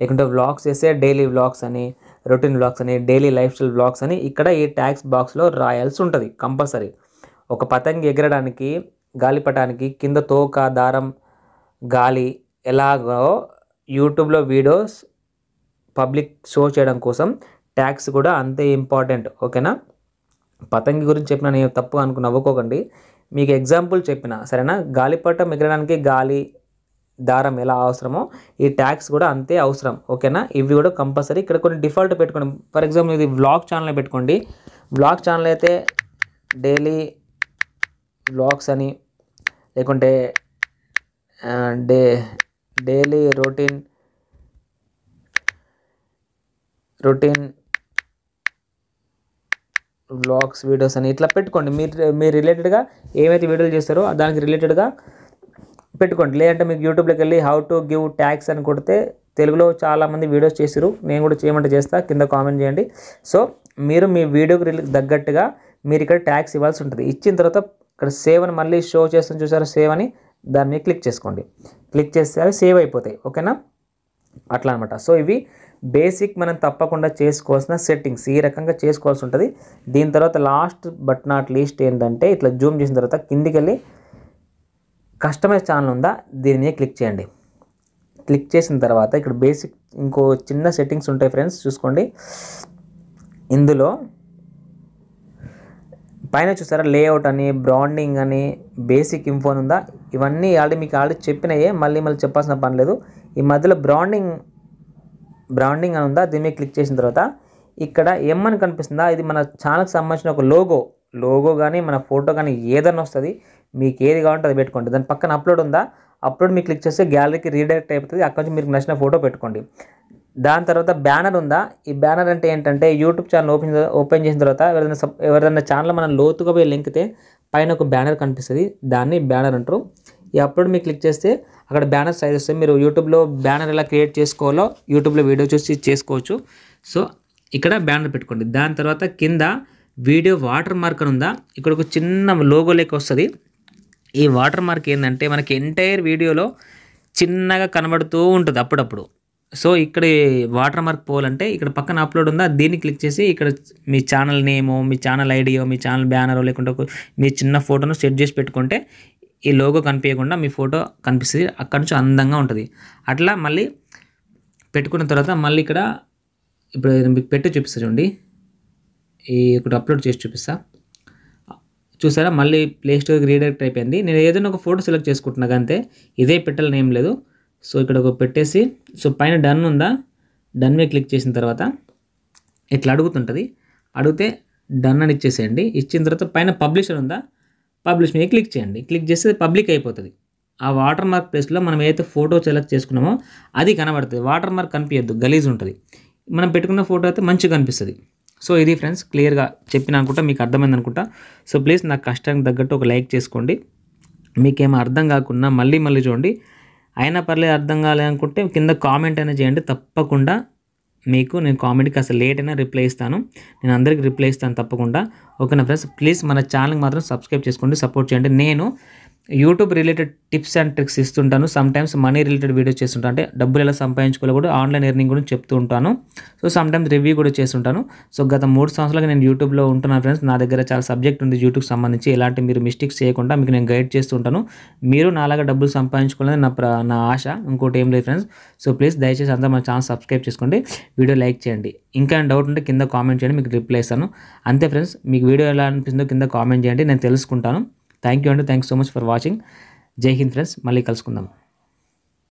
లేకుంటే వ్లాగ్స్ చేస్తే డైలీ వ్లాగ్స్ అని, రొటీన్ వ్లాగ్స్ అని, డైలీ లైఫ్ స్టైల్ వ్లాగ్స్ అని ఇక్కడ ఈ ట్యాగ్స్ బాక్స్లో రాయాల్సి ఉంటుంది కంపల్సరీ. ఒక పతంగి ఎగరడానికి, గాలిపటానికి కింద తోక, దారం, గాలి ఎలాగో యూట్యూబ్లో వీడియోస్ పబ్లిక్ షో చేయడం కోసం ట్యాగ్స్ కూడా అంతే ఇంపార్టెంట్. ఓకేనా. పతంగి గురించి చెప్పిన నేను తప్పుగా నవ్వుకోకండి, మీకు ఎగ్జాంపుల్ చెప్పిన, సరేనా. గాలిపటం ఎగరడానికి గాలి, దారం ఎలా అవసరమో ఈ ట్యాగ్స్ కూడా అంతే అవసరం. ఓకేనా, ఇవి కూడా కంపల్సరీ. ఇక్కడ కొన్ని డిఫాల్ట్ పెట్టుకోండి. ఫర్ ఎగ్జాంపుల్ ఇది వ్లాగ్ ఛానల్ పెట్టుకోండి. వ్లాగ్ ఛానల్ అయితే డైలీ వ్లాగ్స్ అని, లేకుంటే డైలీ రొటీన్ వ్లాగ్స్ వీడియోస్ అని ఇట్లా పెట్టుకోండి. మీరు రిలేటెడ్గా ఏమైతే వీడియోలు చేస్తారో దానికి రిలేటెడ్గా పెట్టుకోండి. లేదంటే మీకు యూట్యూబ్లోకి వెళ్ళి హౌ టు గివ్ ట్యాగ్స్ అని కొడితే తెలుగులో చాలామంది వీడియోస్ చేసారు. నేను కూడా చేయమంటే చేస్తా, కింద కామెంట్ చేయండి. సో మీరు మీ వీడియోకి తగ్గట్టుగా మీరు ఇక్కడ ట్యాగ్స్ ఇవ్వాల్సి ఉంటుంది. ఇచ్చిన తర్వాత ఇక్కడ సేవ్ అని మళ్ళీ షో చేస్తుంది చూసారా, సేవ్ అని, దాని మీద క్లిక్ చేసుకోండి. క్లిక్ చేస్తే అవి సేవ్ అయిపోతాయి. ఓకేనా, అట్లా అనమాట. సో ఇవి బేసిక్ మనం తప్పకుండా చేసుకోవాల్సిన సెట్టింగ్స్, ఈ రకంగా చేసుకోవాల్సి ఉంటుంది. దీని తర్వాత లాస్ట్ బట్ నాట్ లీస్ట్ ఏంటంటే ఇట్లా జూమ్ చేసిన తర్వాత కిందికి వెళ్ళి కస్టమైజ్ ఛానల్ ఉందా, దీని మీద క్లిక్ చేయండి. క్లిక్ చేసిన తర్వాత ఇక్కడ బేసిక్ ఇంకో చిన్న సెట్టింగ్స్ ఉంటాయి ఫ్రెండ్స్, చూసుకోండి. ఇందులో పైన చూసారా లేఅవుట్ అని, బ్రాండింగ్ అని, బేసిక్ ఇన్ఫో ఉందా, ఇవన్నీ మీకు ఆల్రెడీ చెప్పినాయే, మళ్ళీ చెప్పాల్సిన పని లేదు. ఈ మధ్యలో బ్రాండింగ్ అని ఉందా, దీని మీద క్లిక్ చేసిన తర్వాత ఇక్కడ అని కనిపిస్తుందా, ఇది మన ఛానల్కి సంబంధించిన ఒక లోగో కానీ మన ఫోటో కానీ ఏదైనా వస్తుంది. మీకు ఏది కావాలంటే అది పెట్టుకోండి. దాని పక్కన అప్లోడ్ ఉందా, అప్లోడ్ మీకు క్లిక్ చేస్తే గ్యాలరీకి రీడైరెక్ట్ అయిపోతుంది. అక్కడ నుంచి మీకు నచ్చిన ఫోటో పెట్టుకోండి. దాని తర్వాత బ్యానర్ ఉందా, ఈ బ్యానర్ అంటే ఏంటంటే యూట్యూబ్ ఛానల్ ఓపెన్ చేసిన తర్వాత ఎవరైనా ఛానల్ మనం లోతుగా పోయి లింక్తే పైన ఒక బ్యానర్ కనిపిస్తుంది, దాన్ని బ్యానర్ అంటారు. ఈ అప్లోడ్ మీకు క్లిక్ చేస్తే అక్కడ బ్యానర్ సైజ్ వస్తే మీరు యూట్యూబ్లో బ్యానర్ ఎలా క్రియేట్ చేసుకోవాలో యూట్యూబ్లో వీడియో చూసి చేసుకోవచ్చు. సో ఇక్కడ బ్యానర్ పెట్టుకోండి. దాని తర్వాత కింద వీడియో వాటర్ మార్క్ అని ఉందా, ఇక్కడ ఒక చిన్న లోగో లెక్క వస్తుంది. ఈ వాటర్ మార్క్ ఏంటంటే మనకి ఎంటైర్ వీడియోలో చిన్నగా కనబడుతూ ఉంటుంది అప్పుడప్పుడు. సో ఇక్కడ వాటర్ మార్క్ పోవాలంటే ఇక్కడ పక్కన అప్లోడ్ ఉందా, దీన్ని క్లిక్ చేసి ఇక్కడ మీ ఛానల్ నేమో, మీ ఛానల్ ఐడియో, మీ ఛానల్ బ్యానరో, లేకుంటే మీ చిన్న ఫోటోను సెట్ చేసి పెట్టుకుంటే ఈ లోగో కనిపించకుండా మీ ఫోటో కనిపిస్తుంది. అక్కడ నుంచి అందంగా ఉంటుంది. అట్లా మళ్ళీ పెట్టుకున్న తర్వాత మళ్ళీ ఇక్కడ ఇప్పుడు మీకు పెట్టి చూపిస్తా చూడండి. ఇక్కడ అప్లోడ్ చేసి చూపిస్తా చూసారా, మళ్ళీ ప్లే స్టోర్కి రీడైరెక్ట్ అయిపోయింది. నేను ఏదైనా ఒక ఫోటో సెలెక్ట్ చేసుకుంటున్నా అంతే, ఇదే పెట్టాలని ఏం లేదు. సో ఇక్కడ ఒక పెట్టేసి, సో పైన డన్ ఉందా, డన్ మీద క్లిక్ చేసిన తర్వాత ఇట్లా అడుగుతుంటుంది. అడిగితే డన్ అని ఇచ్చేసేయండి. ఇచ్చిన తర్వాత పైన పబ్లిషర్ ఉందా, పబ్లిష్ మీద క్లిక్ చేయండి. క్లిక్ చేస్తే పబ్లిక్ అయిపోతుంది. ఆ వాటర్ మార్క్ ప్లేస్లో మనం ఏదైతే ఫోటో సెలెక్ట్ చేసుకున్నామో అది కనబడుతుంది. వాటర్ మార్క్ కనిపించద్దు, గలీజ్ ఉంటుంది. మనం పెట్టుకున్న ఫోటో అయితే మంచిగా కనిపిస్తుంది. సో ఇది ఫ్రెండ్స్ క్లియర్గా చెప్పిన అనుకుంటా, మీకు అర్థమైంది అనుకుంటా. సో ప్లీజ్ నా కష్టానికి తగ్గట్టు ఒక లైక్ చేసుకోండి. మీకేమో అర్థం కాకుండా మళ్ళీ చూడండి, అయినా పర్లేదు అర్థం కాలేదనుకుంటే కింద కామెంట్ అయినా చేయండి. తప్పకుండా మీకు నేను కామెంట్కి అసలు లేట్ అయినా రిప్లై ఇస్తాను. నేను అందరికీ రిప్లై ఇస్తాను తప్పకుండా. ఓకేనా ఫ్రెండ్స్, ప్లీజ్ మన ఛానల్కి మాత్రం సబ్స్క్రైబ్ చేసుకోండి, సపోర్ట్ చేయండి. నేను YouTube related tips and tricks ఇస్తుంటాను. సమ్టైమ్స్ మనీ రిలేటెడ్ వీడియోస్ చేస్తుంటాను, అంటే డబ్బులు ఎలా సంపాదించుకోవాలో కూడా, ఆన్లైన్ ఎర్నింగ్ గురించి చెప్తూ ఉంటాను. సో సమ్టైమ్స్ రివ్యూ కూడా చేస్తుంటాను. సో గత 3 సంవత్సరాలుగా నేను యూట్యూబ్లో ఉంటున్నాను ఫ్రెండ్స్. నా దగ్గర చాలా సబ్జెక్ట్ ఉంది యూట్యూబ్కి సంబంధించి. ఎలాంటి మీరు మిస్టేక్స్ చేయకుండా మీకు నేను గైడ్ చేస్తూ ఉంటాను. మీరు నాలాగా డబ్బులు సంపాదించుకోవాలని నా ఆశ, ఇంకోటి ఏం లేదు ఫ్రెండ్స్. సో ప్లీజ్ దయచేసి అందరూ మన ఛానల్ సబ్స్క్రైబ్ చేసుకోండి, వీడియో లైక్ చేయండి. ఇంకా డౌట్ ఉంటే కింద కామెంట్ చేయండి, మీకు రిప్లై ఇస్తాను. అంతే ఫ్రెండ్స్, మీకు వీడియో ఎలా అనిపిస్తుందో కింద కామెంట్ చేయండి, నేను తెలుసుకుంటాను. థ్యాంక్ యూ అండి, thanks so much for watching. జై హింద్ ఫ్రెండ్స్, మళ్ళీ కలుసుకుందాం.